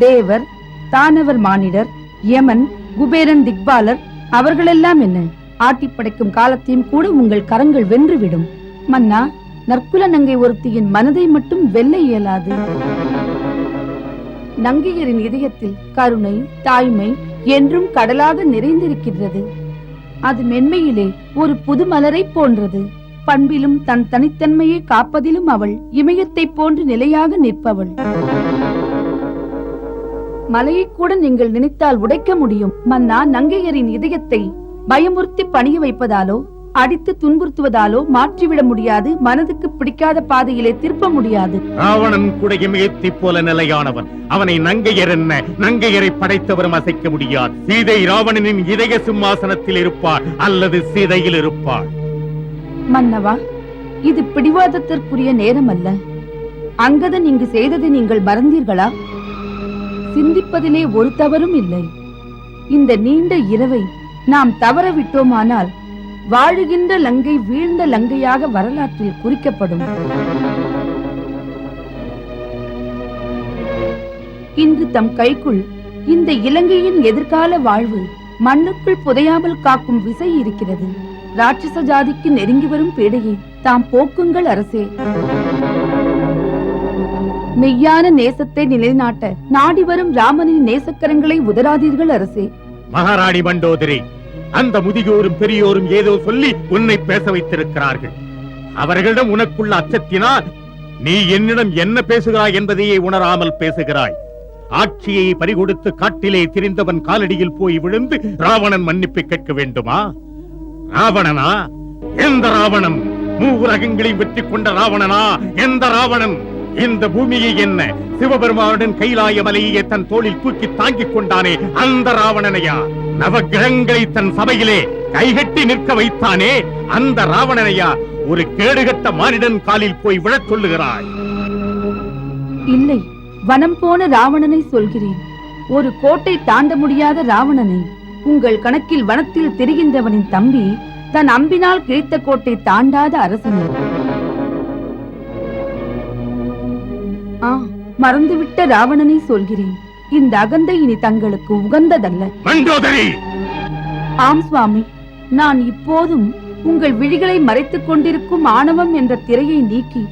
தேவர், தானவர், மானிடர், யமன், குபேரன், திக்பாலர் அவர்களெல்லாம் என்ன ஆட்டி படைக்கும் காலத்தையும் கூட உங்கள் கரங்கள் வென்றுவிடும். மன்னா, நற்குல நங்கை ஒருத்தியின் மனதை மட்டும் வெல்ல இயலாது. நங்கையரின் இதயத்தில் கருணை, தாய்மை என்றும் கடலாக நிறைந்திருக்கிறது. அது மென்மையிலே ஒரு புது மலரை போன்றது. பண்பிலும் தன் தனித்தன்மையை காப்பதிலும் அவள் இமயத்தை போன்று நிலையாக நிற்பவள். மலையை கூட நீங்கள் நினைத்தால் உடைக்க முடியும். மன்னா, நங்கையரின் இதயத்தை பயமுறுத்தி பணிய வைப்பதாலோ அடித்து துன்புறுத்துவதாலோ மாற்றிவிட முடியாது. மனதுக்கு பிடிக்காத பாதையிலே திருப்ப முடியாது. ராவணன் கூட இமயத்தை போல நிலையானவன். அவனை நங்கையர் என்ன, நங்கையரை படைத்தவரும் அசைக்க முடியாது. சீதை ராவணனின் இதய சிம்மாசனத்தில் இருப்பாள் அல்லது சீதையில் இருப்பாள். மன்னவா, இது பிடிவாதத்திற்குரிய நேரம் அல்ல. அங்கதன் இங்கு செய்ததை நீங்கள் மறந்தீர்களா? சிந்திப்பதிலே ஒரு தவறும் இல்லை. இந்த நீண்ட இரவை நாம் தவற விட்டோமானால் வாழுகின்ற லங்கை வீழ்ந்த லங்கையாக வரலாற்றில் குறிக்கப்படும். இன்று தம் கைக்குள் இந்த இலங்கையின் எதிர்கால வாழ்வு மண்ணுக்குள் புதையாமல் காக்கும் விசை இருக்கிறது. ராட்சச ஜாதிக்கு நெருங்கி வரும் பீடையை தாம் போக்குங்கள் அரசே. மெய்யான நேசத்தை நிலைநாட்ட நாடி வரும் ராமனின் நேசக்கரங்களை உதராதீர்கள் அரசே. மகாராணி மண்டோதரி, அந்த முதியோரும் பெரியோரும் ஏதோ சொல்லி உன்னை பேச வைத்திருக்கிறார்கள். அவர்களிடம் உனக்குள்ள அச்சத்தினால் நீ என்னிடம் என்ன பேசுகிறாய் என்பதையே உணராமல் பேசுகிறாய். ஆட்சியை பறிகொடுத்து காட்டிலே திரிந்தவன் காலடியில் போய் விழுந்து ராவணன் மன்னிப்பு கேட்க வேண்டுமா? ராவணனா? எந்த ராவணன்? மூவுலகங்களையும் வெற்றி கொண்ட ராவணனா? எந்த ராவணன்? இந்த பூமியை என்ன, சிவபெருமானுடன் கைலாய மலையை தன் தோளில் தூக்கி தாங்கிக் கொண்டானே, அந்த ராவணனையா? நவகிரகங்களை தன் சபையிலே கைகட்டி நிற்க வைத்தானே, அந்த ராவணனையா ஒரு கேடுகட்ட மானிடன் காலில் போய் விழச் சொல்லுகிறாய்? இல்லை, வனம் போன ராவணனை சொல்கிறேன். ஒரு கோட்டை தாண்ட முடியாத ராவணனை. உங்கள் கணக்கில் வனத்தில் திரிகின்றவனின் தம்பி தன் அம்பினால் கிழித்த கோட்டை தாண்டாத அரசனே. மறந்துவிட்ட ராவணனை சொல்கிறேன். இந்த அகந்தை இனி தங்களுக்கு உகந்ததல்ல. மண்டோதரி! ஆம் சுவாமி, நான் இப்போதும் உங்கள் விழிகளை மறைத்துக் கொண்டிருக்கும் ஆணவம் என்ற திரையை நீக்கி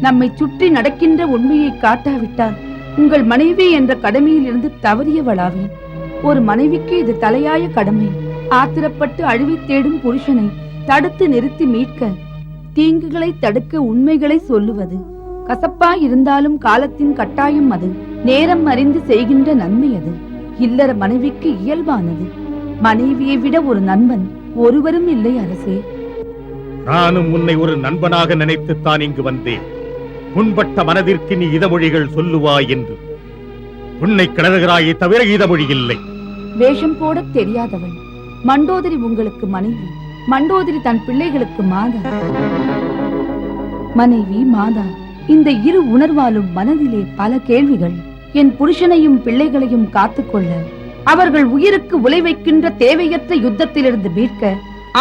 நம்மை சுற்றி நடக்கின்ற உண்மையை காட்டாவிட்டால் உங்கள் மனைவி என்ற கடமையில் இருந்து தவறியவளாவேன். ஒரு மனைவிக்கு இது தலையாய கடமை. ஆத்திரப்பட்டு அழிவை தேடும் புருஷனை தடுத்து நிறுத்தி மீட்க, தீங்குகளை தடுக்க உண்மைகளை சொல்லுவது கசப்பாய் இருந்தாலும் காலத்தின் கட்டாயம். அது நேரம் அறிந்து செய்கின்ற நன்மை. அது இல்லற மனைவிக்கு இயல்பானது. மனைவியை விட ஒரு நண்பன் ஒருவரும் இல்லை அரசே. நானும் உன்னை ஒரு நண்பனாக நினைத்துத்தான் இங்கு வந்தேன். முன்பட்ட மனதிற்கு நீ இதமொழிகள் சொல்லுவாய் என்று. உன்னை கிளறுகிறாயே தவிர இதமொழி இல்லை. வேஷம் போட தெரியாதவள். மண்டோதரி உங்களுக்கு மனைவி, மண்டோதரி தன் பிள்ளைகளுக்கு மாதா. மனைவி மாதா, இந்த இரு உணர்வாலும் மனதிலே பல கேள்விகள். என் புருஷனையும் பிள்ளைகளையும் காத்துக்கொள்ள, அவர்கள் உயிருக்கு உலை வைக்கின்ற தேவையற்ற யுத்தத்திலிருந்து மீட்க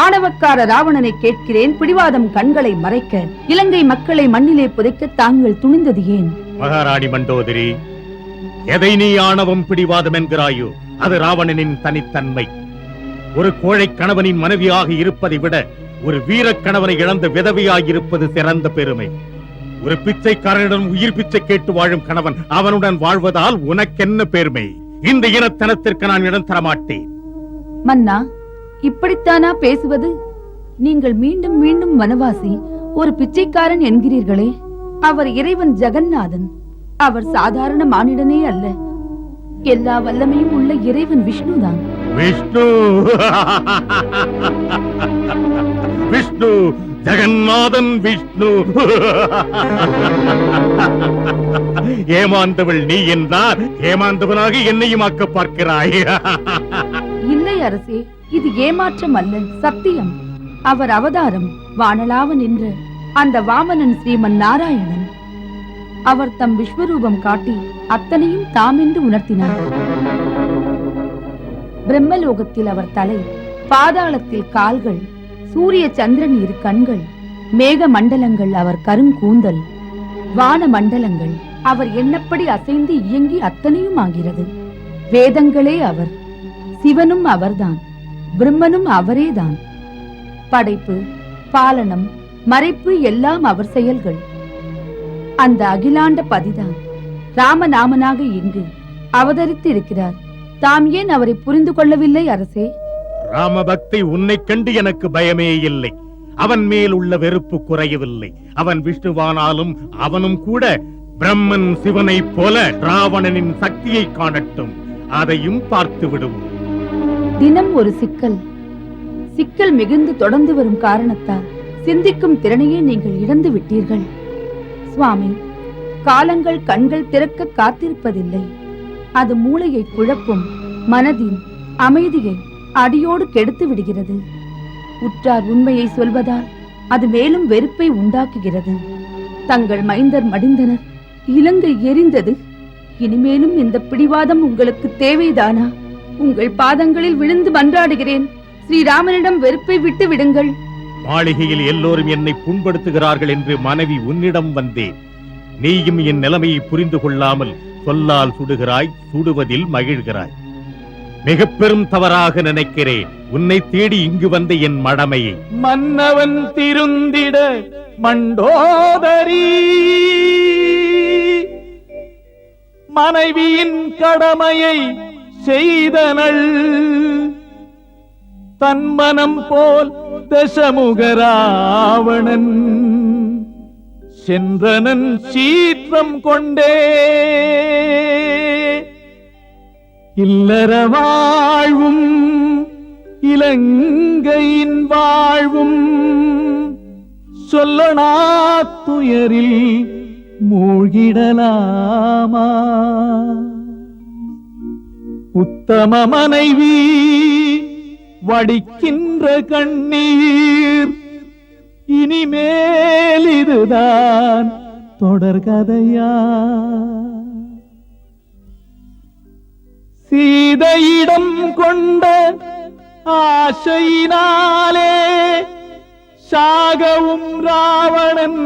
ஆணவக்கார ராவணனை கேட்கிறேன். பிடிவாதம் கண்களை மறைக்க, இலங்கை மக்களை மண்ணிலே புதைக்க தாங்கள் துணிந்தது ஏன்? மகாராணி மண்டோதரி, எதை நீ ஆணவம் பிடிவாதம் என்கிறாயோ அது ராவணனின் தனித்தன்மை. ஒரு கோழை கணவனின் மனைவியாக இருப்பதை விட ஒரு வீரக் கணவனை இழந்த விதவையாயிருப்பது சிறந்த பெருமை. ஒரு பிச்சைக்காரனிடம் உயிர் பிச்சை கேட்டு வாழும் கணவன் அவனுடன் வாழ்வதால் உனக்கென்ன பெருமை? இந்த இனத்தனத்திற்கு நான் இடம் தரமாட்டேன். மன்னா, இப்படித்தானா பேசுவது? நீங்கள் மீண்டும் மீண்டும் வனவாசி, ஒரு பிச்சைக்காரன் என்கிறீர்களே. அவர் இறைவன் ஜெகநாதன். அவர் சாதாரண மானிடனே அல்ல. எல்லா வல்லமையும் உள்ள இறைவன் விஷ்ணுதான். விஷ்ணு விஷ்ணு ஜெகநாதன் விஷ்ணு. ஏமாந்தவள் நீ என்றார், ஏமாந்தவனாக என்னையும் ஆக்க பார்க்கிறாய். இல்லை அரசே, இது ஏமாற்றம் அல்ல, சத்தியம். அவர் அவதாரம் வானளாவ நின்ற அந்த வாமனன் ஸ்ரீமன் நாராயணன். அவர் தம் விஸ்வரூபம் காட்டி அத்தனையும் தாமென்று உணர்த்தினார். பிரம்மலோகத்தில் அவர் தலை, பாதாளத்தில் கால்கள், சூரிய சந்திரன் இரு கண்கள், மேக மண்டலங்கள் அவர் கருங்கூந்தல், வான மண்டலங்கள் அவர் எண்ணப்படி அசைந்து இயங்கி அத்தனையும் ஆகிறது. வேதங்களே அவர், சிவனும் அவர்தான், பிரம்மனும் அவரேதான். படைப்பு, பாலனம், மறைப்பு எல்லாம் அவர் செயல்கள். அந்த அகிலாண்ட பதிதான் ராமநாமனாக இங்கு அவதரித்து இருக்கிறார். தாம் ஏன் அவரை புரிந்து கொள்ளவில்லை அரசே? ராமபக்தி உன்னை கண்டு எனக்கு பயமே இல்லை. அவன் மேல் உள்ள வெறுப்பு குறையவில்லை. அவன் விஷ்ணுவானாலும் அவனும் கூட பிரம்மன் சிவனை போல ராவணனின் சக்தியை காணட்டும், அதையும் பார்த்து விடுவோம். தினம் ஒரு சிக்கல். சிக்கல் மிகுந்து தொடர்ந்து வரும் காரணத்தால் சிந்திக்கும் திறனையே நீங்கள் இழந்து விட்டீர்கள். சுவாமி, காலங்கள் கண்கள் திறக்க காத்திருப்பதில்லை. அது மூளையை குழப்பும், மனதின் அமைதியை அடியோடு கெடுத்து விடுகிறது. உற்றார் உண்மையை சொல்வதால் அது மேலும் வெறுப்பை உண்டாக்குகிறது. தங்கள் மைந்தர் மடிந்தனர், இலங்கை எரிந்தது. இனிமேலும் இந்த பிடிவாதம் உங்களுக்கு தேவைதானா? உங்கள் பாதங்களில் விழுந்து மன்றாடுகிறேன், ஸ்ரீராமனிடம் வெறுப்பை விட்டு விடுங்கள். மாளிகையில் எல்லோரும் என்னை புண்படுத்துகிறார்கள் என்று மனைவி உன்னிடம் வந்தேன். நீயும் என் நிலைமையை புரிந்து கொள்ளாமல் சொல்லால் சுடுகிறாய், சுடுவதில் மகிழ்கிறாய். மிக பெரும் தவறாக நினைக்கிறேன் உன்னை தேடி இங்கு வந்த என் மடமையை. மன்னவன் திருந்திட மண்டோதரி மனைவியின் கடமையை செய்தனள். தன்மனம் போல் தசமுகராவணன் சென்றனன் சீற்றம் கொண்டே. இல்லற வாழ்வும் இலங்கையின் வாழ்வும் சொல்லனா துயரில் மூழ்கிடலாமா? உத்தம மனைவி வடிக்கின்ற கண்ணீர் இனிமேல் இதுதான் தொடர்கதையா? சீதையிடம் கொண்ட ஆசையினாலே சாகவும் ராவணன்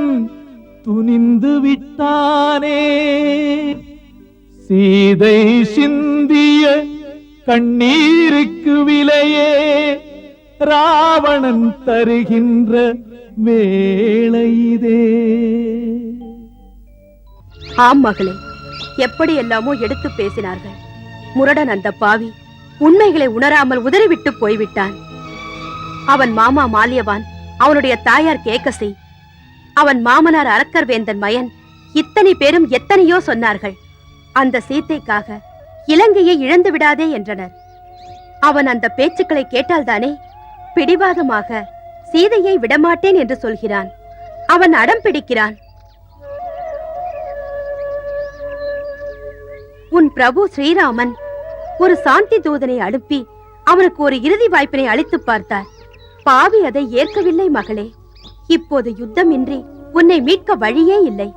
துணிந்து விட்டானே. சீதை சிந்திய கண்ணீருக்கு விலையே ராவணன் தருகின்ற வேளை இதே. ஆம் மகளே, எப்படி எல்லாமோ எடுத்து பேசினார்கள். முரடன் அந்த பாவி உண்மைகளை உணராமல் உதறிவிட்டு போய்விட்டான். அவன் மாமா மாலியவான், அவனுடைய தாயார் கேகசி, அவன் மாமனார் அரக்கர்வேந்தன் மயன், இத்தனை பேரும் எத்தனையோ சொன்னார்கள். அந்த சீத்தைக்காக இலங்கையை இழந்து விடாதே என்றனர். அவன் அந்த பேச்சுக்களை கேட்டால்தானே பிடிவாதமாக சீதையை விடமாட்டேன் என்று சொல்கிறான். அவன் அடம் பிடிக்கிறான். உன் பிரபு ஸ்ரீராமன் ஒரு சாந்தி தூதனை அனுப்பி அவனுக்கு ஒரு இறுதி வாய்ப்பினை அளித்து பார்த்தார். பாவி அதை ஏற்கவில்லை மகளே. இப்போது யுத்தமின்றி உன்னை மீட்க வழியே இல்லை.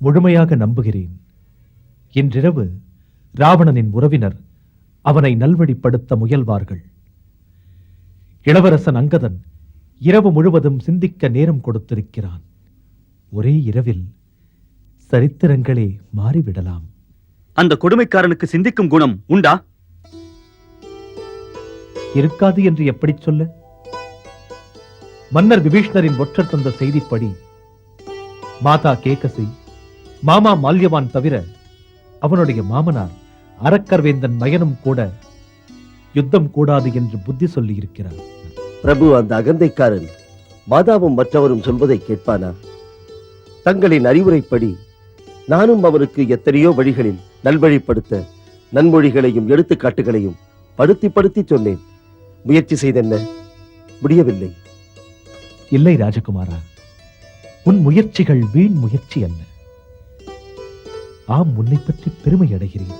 முழுமையாக நம்புகிறேன். இன்றிரவு ராவணனின் உறவினர் அவனை நல்வழிப்படுத்த முயல்வார்கள். இளவரசன் அங்கதன் இரவு முழுவதும் சிந்திக்க நேரம் கொடுத்திருக்கிறான். ஒரே இரவில் சரித்திரங்களே மாறிவிடலாம். அந்த கொடுமைக்காரனுக்கு சிந்திக்கும் குணம் உண்டா? இருக்காது என்று எப்படி சொல்ல? மன்னர் விபீஷ்ணரின் ஒற்றர் தந்த செய்திப்படி மாதா கேகசி, மாமா மால்யவான் தவிர அவனுடைய மாமனார் அரக்கர்வேந்தன் மயனும் கூட யுத்தம் கூடாது என்று புத்தி சொல்லி இருக்கிறார். பிரபு, அந்த அகந்தைக்காரன் மாதாவும் மற்றவரும் சொல்வதை கேட்பானா? தங்களின் அறிவுரைப்படி நானும் அவனுக்கு எத்தனையோ வழிகளில் நல்வழிப்படுத்த நன்மொழிகளையும் எடுத்துக்காட்டுகளையும் படுத்தி சொன்னேன். முயற்சி செய்தென்ன? முடியவில்லை. இல்லை ராஜகுமாரா, உன் முயற்சிகள் வீண் முயற்சி அல்ல. ஆம், உன்னை பற்றி பெருமை அடைகிறேன்.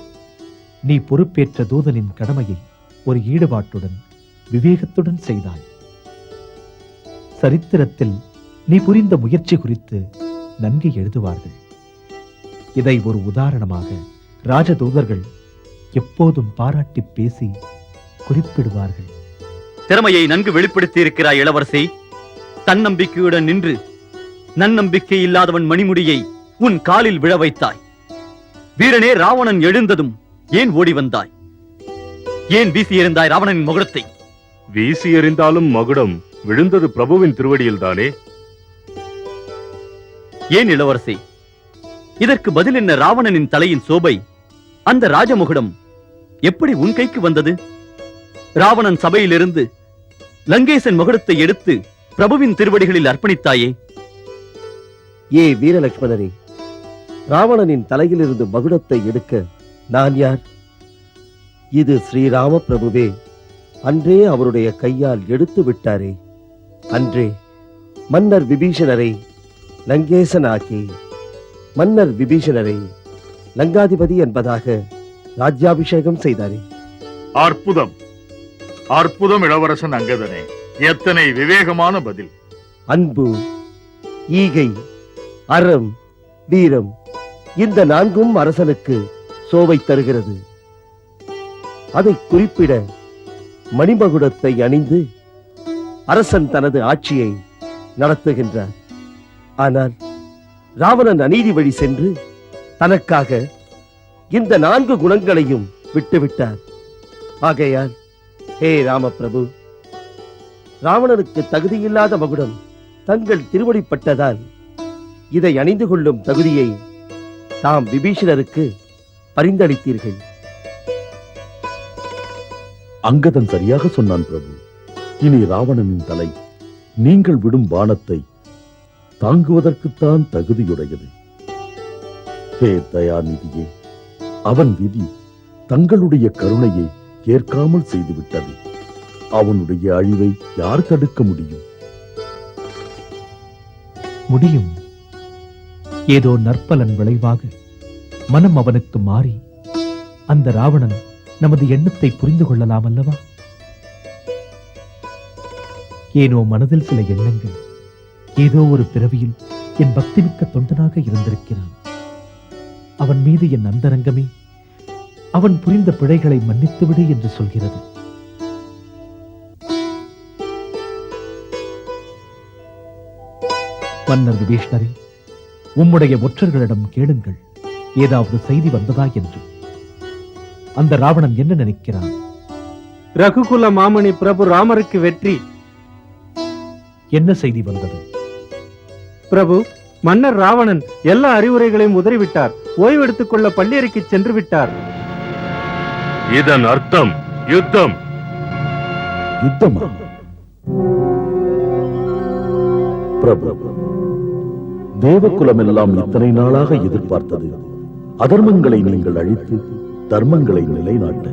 நீ பொறுப்பேற்ற தூதனின் கடமையை ஒரு ஈடுபாட்டுடன் விவேகத்துடன் செய்தாய். சரித்திரத்தில் நீ புரிந்த முயற்சி குறித்து நன்கு எழுதுவார்கள். இதை ஒரு உதாரணமாக ராஜதூதர்கள் எப்போதும் பாராட்டி பேசி குறிப்பிடுவார்கள். திறமையை நன்கு வெளிப்படுத்தி இருக்கிறாய் இளவரசி. தன்னம்பிக்கையுடன் நின்று நன்னம்பிக்கை இல்லாதவன் மணிமுடியை உன் காலில் விழ வைத்தாய். வீரனே, ராவணன் எழுந்ததும் ஏன் ஓடி வந்தாய்? ஏன் வீசி எறிந்தாய் ராவணனின் முகத்தை? வீசி எறிந்தாலும் மகுடம் விழுந்தது பிரபுவின் திருவடியில்தானே. ஏன் இளவரசி? இதற்கு பதில் என்ன? ராவணனின் தலையின் சோபை, அந்த ராஜமுகுடம் எப்படி உன் கைக்கு வந்தது? ராவணன் சபையிலிருந்து லங்கேசன் முகடத்தை எடுத்து பிரபுவின் திருவடிகளில் அர்ப்பணித்தாயே. ஏ வீரலட்சுமணரே, ராவணனின் தலையிலிருந்து மகுடத்தை எடுக்க நான் யார்? இது ஸ்ரீராம பிரபுவே அன்றே அவருடைய கையால் எடுத்து விட்டாரே. அன்றே மன்னர் விபீஷணரை லங்கேசனாக்கி மன்னர் விபீஷணரை லங்காதிபதி என்பதாக ராஜ்யாபிஷேகம் செய்தாரே. அற்புதம், அற்புதம் இளவரசன் அங்கதனே. எத்தனை விவேகமான பதில். அன்பு, ஈகை, அறம், வீரம், இந்த நான்கும் அரசனுக்கு சோவை தருகிறது. அதை குறிப்பிட மணிமகுடத்தை அணிந்து அரசன் தனது ஆட்சியை நடத்துகின்றார். ஆனால் ராவணன் அநீதி வழி சென்று தனக்காக இந்த 4 குணங்களையும் விட்டுவிட்டார். ஆகையால் ஹே ராமபிரபு, ராவணனுக்கு தகுதியில்லாத மகுடம் தங்கள் திருவடிப்பட்டதால் இதை அணிந்து கொள்ளும் தகுதியை தாம் விபீஷணருக்கு பரிந்தளித்தீர்கள். அங்கதன் சரியாக சொன்னான் பிரபு. இனி ராவணனின் தலை நீங்கள் விடும் பானத்தை தாங்குவதற்குத்தான் தகுதியுடையது. ஹே தயாநிதியே, அவன் விதி தங்களுடைய கருணையை ஏற்காமல் செய்துவிட்டது. அவனுடைய அழிவை யார் தடுக்க முடியும்? முடியும். ஏதோ நற்பலன் விளைவாக மனம் அவனுக்கு மாறி அந்த ராவணன் நமது எண்ணத்தை புரிந்து கொள்ளலாம் அல்லவா? ஏனோ மனதில் சில எண்ணங்கள் ஏதோ ஒரு பிறவியில் என் பக்திமிக்க தொண்டனாக இருந்திருக்கிறான். அவன் மீது என் அந்தரங்கமே அவன் புரிந்த பிழைகளை மன்னித்துவிடு என்று சொல்கிறது. மன்னர் விபீஷ்ணரே, உம்முடைய ஒற்றர்களிடம் கேளுங்கள், ஏதாவது செய்தி வந்ததா என்று. அந்த ராவணன் என்ன நினைக்கிறான்? ரகுகுல மாமணி பிரபு ராமருக்கு வெற்றி. என்ன செய்தி வந்தது? பிரபு, மன்னர் ராவணன் எல்லா அறிவுரைகளையும் உதறிவிட்டார். ஓய்வெடுத்துக் கொள்ள பள்ளியறைக்கு சென்று விட்டார். இதன் அர்த்தம் யுத்தம். யுத்தமா? பிரபு, தேவகுலம் எல்லாம் இத்தனை நாளாக எதிர்பார்த்தது அதர்மங்களை நீங்கள் அழித்து தர்மங்களை நிலைநாட்ட.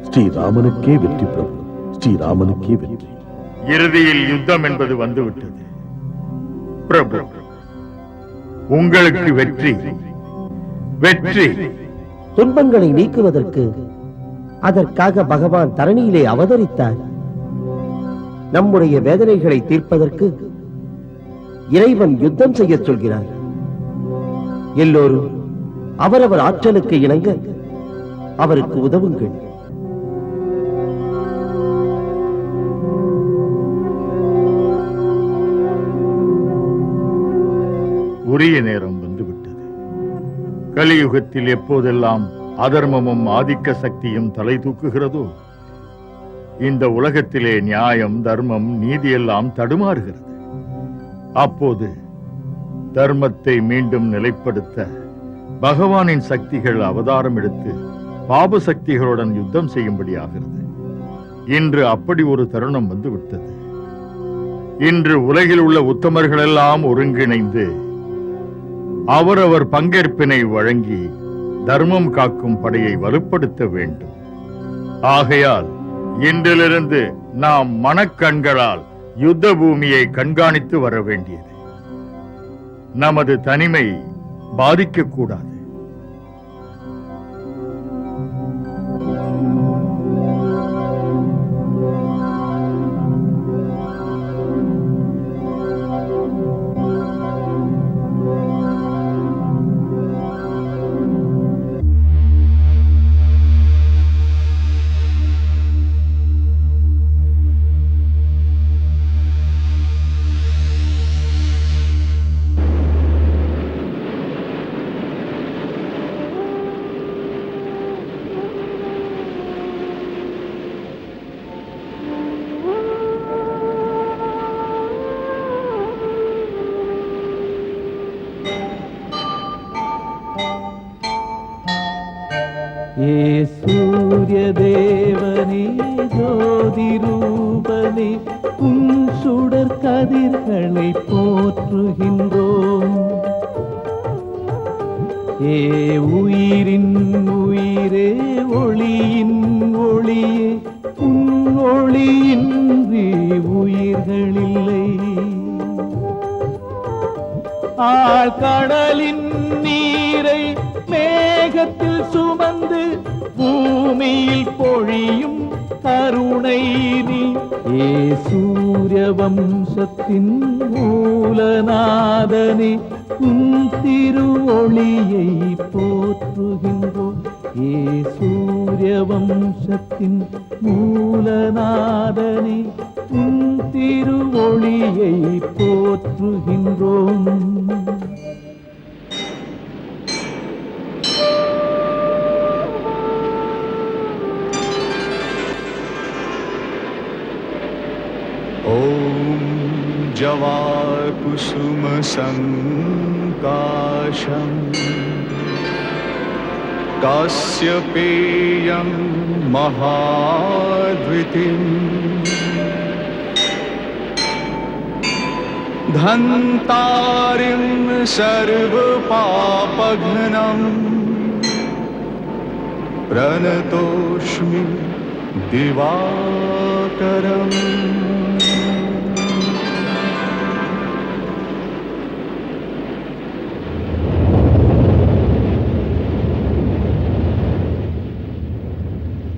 ஸ்ரீராமனுக்கே வெற்றி பிரபு, ஸ்ரீராமனுக்கே வெற்றி. இறுதியில் யுத்தம் என்பது வந்துவிட்டது. பிரபு, உங்களுக்கு வெற்றி, வெற்றி. துன்பங்களை நீக்குவதற்கு அதற்காக பகவான் தரணியிலே அவதரித்தார். நம்முடைய வேதனைகளை தீர்ப்பதற்கு இறைவன் யுத்தம் செய்ய சொல்கிறார். எல்லோரும் அவரவர் ஆற்றலுக்கு இணங்க அவருக்கு உதவுங்கள். உரிய நேரம் வந்துவிட்டது. கலியுகத்தில் எப்போதெல்லாம் அதர்மமும் ஆதிக்க சக்தியும் தலை தூக்குகிறதோ, இந்த உலகத்திலே நியாயம், தர்மம், நீதியெல்லாம் தடுமாறுகிறது. அப்போது தர்மத்தை மீண்டும் நிலைப்படுத்த பகவானின் சக்திகள் அவதாரம் எடுத்து பாப சக்திகளுடன் யுத்தம் செய்யும்படியாகிறது. இன்று அப்படி ஒரு தருணம் வந்துவிட்டது. இன்று உலகில் உள்ள உத்தமர்களெல்லாம் ஒருங்கிணைந்து அவரவர் பங்கேற்பினை வழங்கி தர்மம் காக்கும் படையை வலுப்படுத்த வேண்டும். ஆகையால் இன்றிலிருந்து நாம் மனக்கண்களால் யுத்த பூமியை கண்காணித்து வர வேண்டியது. நமது தனிமை பாதிக்கக்கூடாது. ஏ சூரிய தேவனே, ஜோதி ரூபனே, உன் சுடர் கதிர்களை போற்றுகின்றோம். ஏ உயிரின் உயிரே, ஒளியின் ஒளியே, உன் ஒளியின்றி உயிர்களில்லை. ஆழ்கடலின் நீரை மேகத்தில் சுமந்து பூமியில் பொழியும் கருணை நீ. ஏ சூரிய வம்சத்தின் மூலநாதனே, உன் திருவொளியை போற்றுகின்றோம். ஏ சூரிய வம்சத்தின் மூலநாதனே, உன் திருவொளியை போற்றுகின்றோம். ॐ जवाकुसुम संकाशं कास्यपेयं महाद्वितीं धन्तारिं सर्वपापघ्नं प्रणतोऽस्मि दिवाकरम्.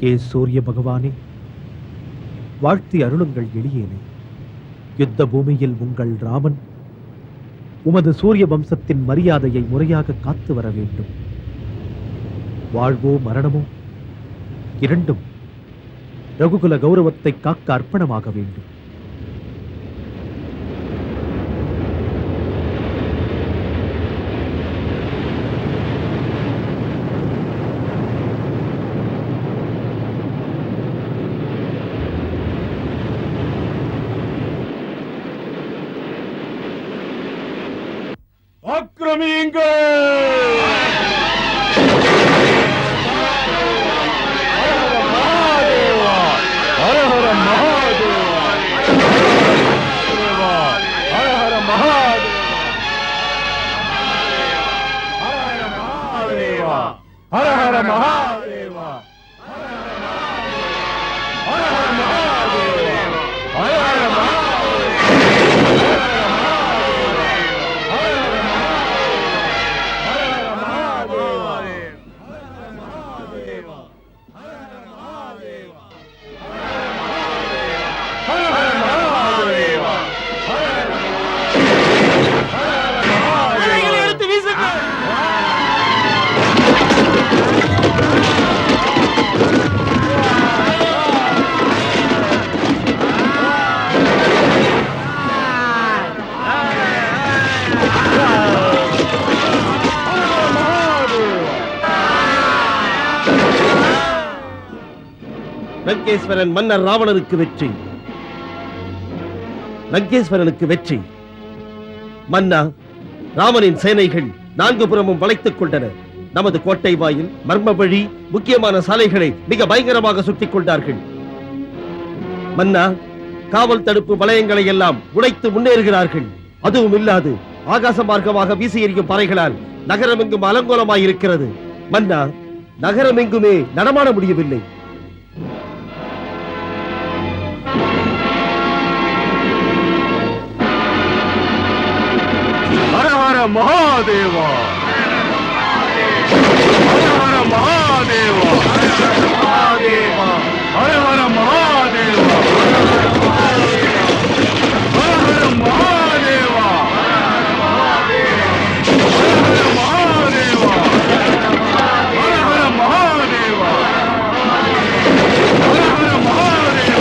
ஏ சூரிய பகவானே, வாழ்த்தி அருளுங்கள் எளியேனே. யுத்த பூமியில் உங்கள் ராமன் உமது சூரிய வம்சத்தின் மரியாதையை முறையாக காத்து வர வேண்டும். வாழ்வோ மரணமோ இரண்டும் ரகுகுல கௌரவத்தை காக்க அர்ப்பணமாக வேண்டும். லங்கேஸ்வரன் மன்னர் ராவணனுக்கு வெற்றி. லங்கேஸ்வரனுக்கு வெற்றி. மன்னா, ராமனின் சேனைகள் நான்கு புறமும் வளைத்துக் கொண்டன. நமது கோட்டை வாயில், மர்ம வழி, முக்கியமான சாலைகளை மிக பயங்கரமாக சுட்டிக் கொண்டார்கள். மன்னா, காவல் தடுப்பு வளையங்களை எல்லாம் உடைத்து முன்னேறுகிறார்கள். அதுவும் இல்லாது ஆகாச மார்க்கமாக வீசி எறியும் பறைகளால் நகரமெங்கும் அலங்கோலமாயிருக்கிறது. மன்னா, நகரமெங்குமே நடமாட முடியவில்லை. மகாதேவா, ஹர மகாதேவா, மகாதேவா, ஹர ஹர மகாதேவா, ஹர ஹர மகாதேவா, ஹர மகாதேவா, ஹர ஹர மகாதேவா, ஹர ஹர மகாதேவா,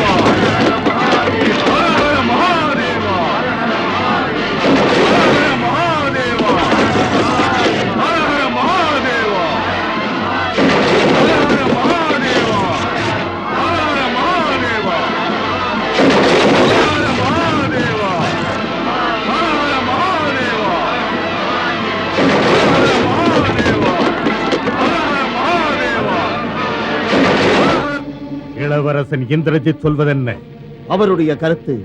ஹர ஹர மகாதேவா. இளவரசன் இந்திரஜித் சொல்வதென்ன? அவருடைய கருத்து,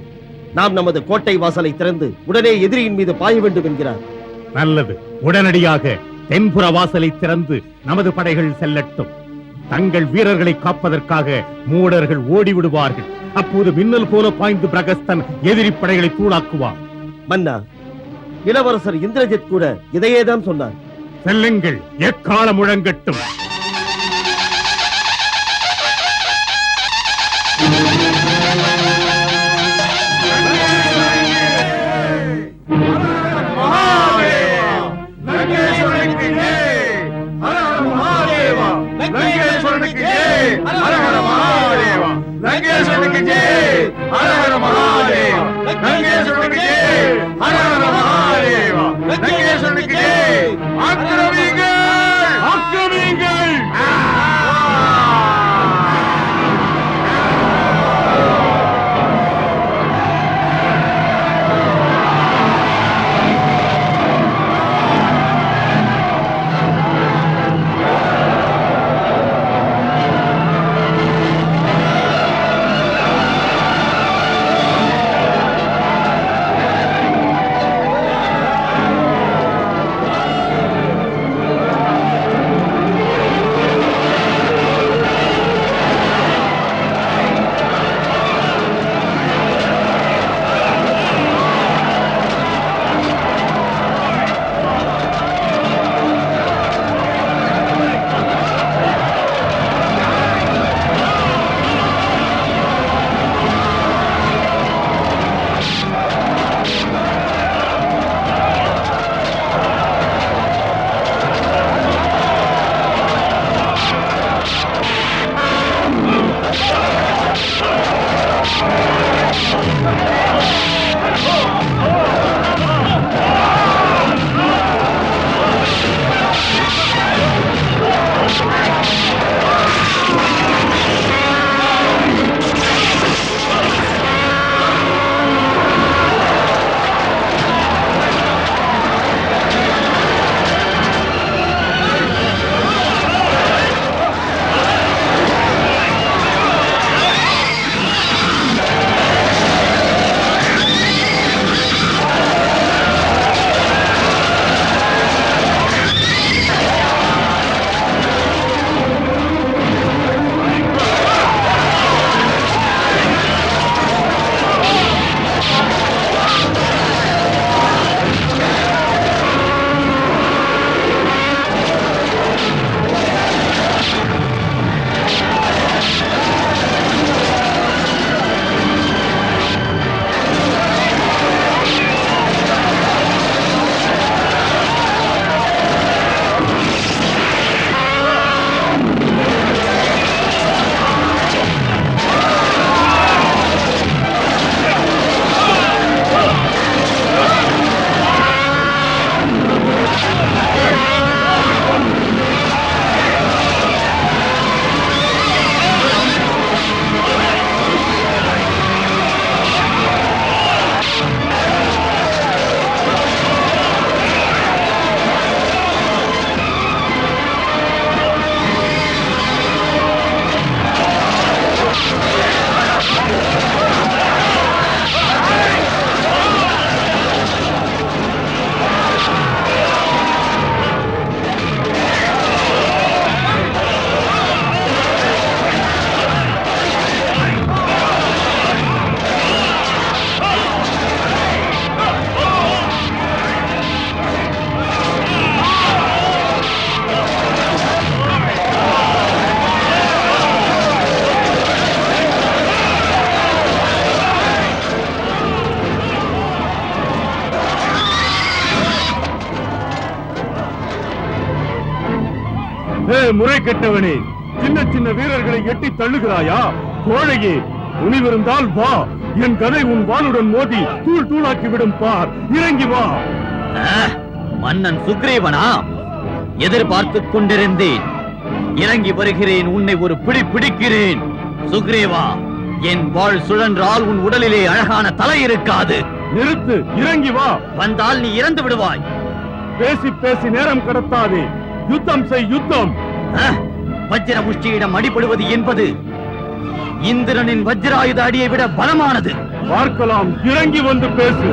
நாம் நமது கோட்டை வாசலை திறந்து உடனே எதிரியின் மீது பாய வேண்டும் என்கிறார். நல்லது, உடனடியாக தென்புற வாசலை திறந்து நமது படைகள் செல்லட்டும். தங்கள் வீரர்களை காப்பதற்காக மூடர்கள் ஓடிவிடுவார்கள். அப்போது மின்னல் போல பாய்ந்து பிரகஸ்தன் எதிரி படைகளை தூளாக்குவார். மன்னா, இளவரசர் இந்திரஜித் கூட இதையேதான் சொன்னார். செல்லுங்கள், எக்கால முழங்கட்டும். ஆக்கிரமிங்கள்! முறை கெட்டவனே, சின்ன சின்ன வீரர்களை எட்டி தள்ளுகிறாயா? கோழையே, துணிவிருந்தால் வா, என் கதை உன் வாளுடன் மோதி தூள் தூளாக்கி விடும் பார். இறங்கி வா. மன்னன் சுக்ரீவனா? எதிர்பார்த்துக் கொண்டிருந்தேன். இறங்கி வருகிறேன், உன்னை ஒரு பிடி பிடிக்கிறேன். சுக்ரீவா, என் வாழ் சுழன்றால் உன் உடலிலே அழகான தலை இருக்காது. நிறுத்து, இறங்கி வா. வந்தால் நீ இறந்து விடுவாய். பேசி பேசி நேரம் கடத்தாதே. யுத்தம் செய், யுத்தம். வஜ்ர முஷ்டியிடம் அடிபடுவது என்பது இந்திரனின் வஜ்ராயுத அடியை விட பலமானது. பார்க்கலாம், இறங்கி வந்து பேசு.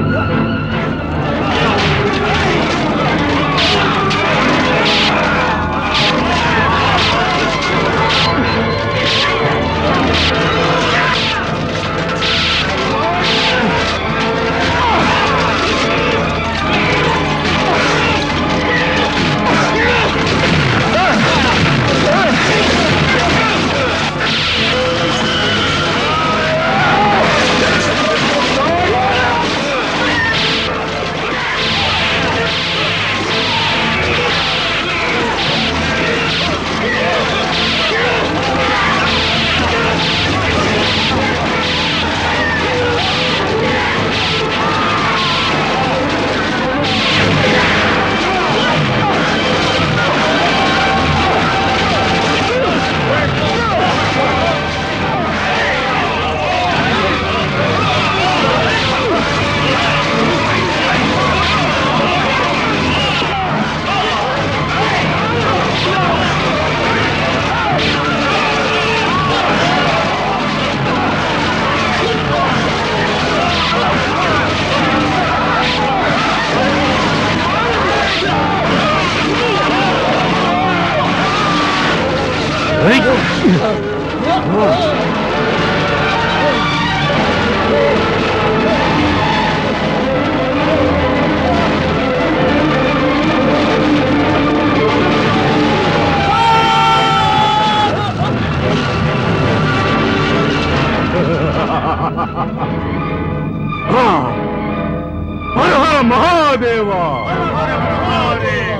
ஹர ஹர மகாதேவா,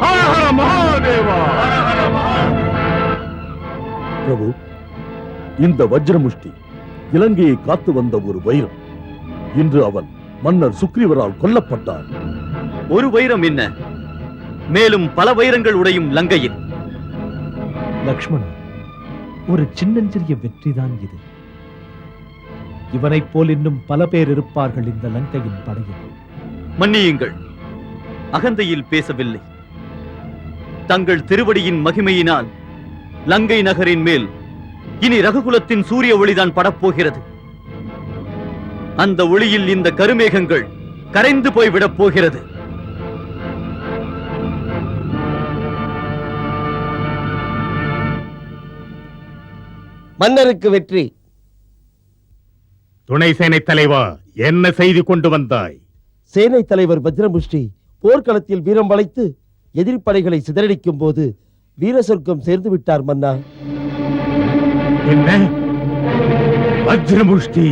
ஹர ஹர மகாதேவா. பிரபு, இந்த வஜ்ரமுஷ்டி இலங்கையை காத்து வந்த ஒரு வைரம். இன்று அவன் மன்னர் சுக்ரீவரால் கொல்லப்பட்டார். ஒரு வைரம் என்ன, மேலும் பல வைரங்கள் உடையும் லங்கையில். லக்ஷ்மணா, ஒரு சின்னஞ்சிறிய வெற்றிதான் இது. இவனைப் போல் இன்னும் பல பேர் இருப்பார்கள் இந்த லங்கையின் படையில். மன்னியுங்கள், அகந்தையில் பேசவில்லை. தங்கள் திருவடியின் மகிமையினால் லங்கை நகரின் மேல் இனி ரகுகுலத்தின் சூரிய ஒளிதான் படப்போகிறது. அந்த ஒளியில் இந்த கருமேகங்கள் கரைந்து போய்விடப் போகிறது. மன்னருக்கு வெற்றி. துணை சேனை தலைவா, என்ன செய்தி கொண்டு வந்தாய்? சேனை தலைவர் வஜ்ரமுஷ்டி போர்க்களத்தில் வீரம் வளைத்து எதிர்ப்படைகளை சிதறடிக்கும் போது வீர சொர்க்கம் சேர்ந்து விட்டார் மன்னா. என்ன? வஜ்ரமுஷ்டி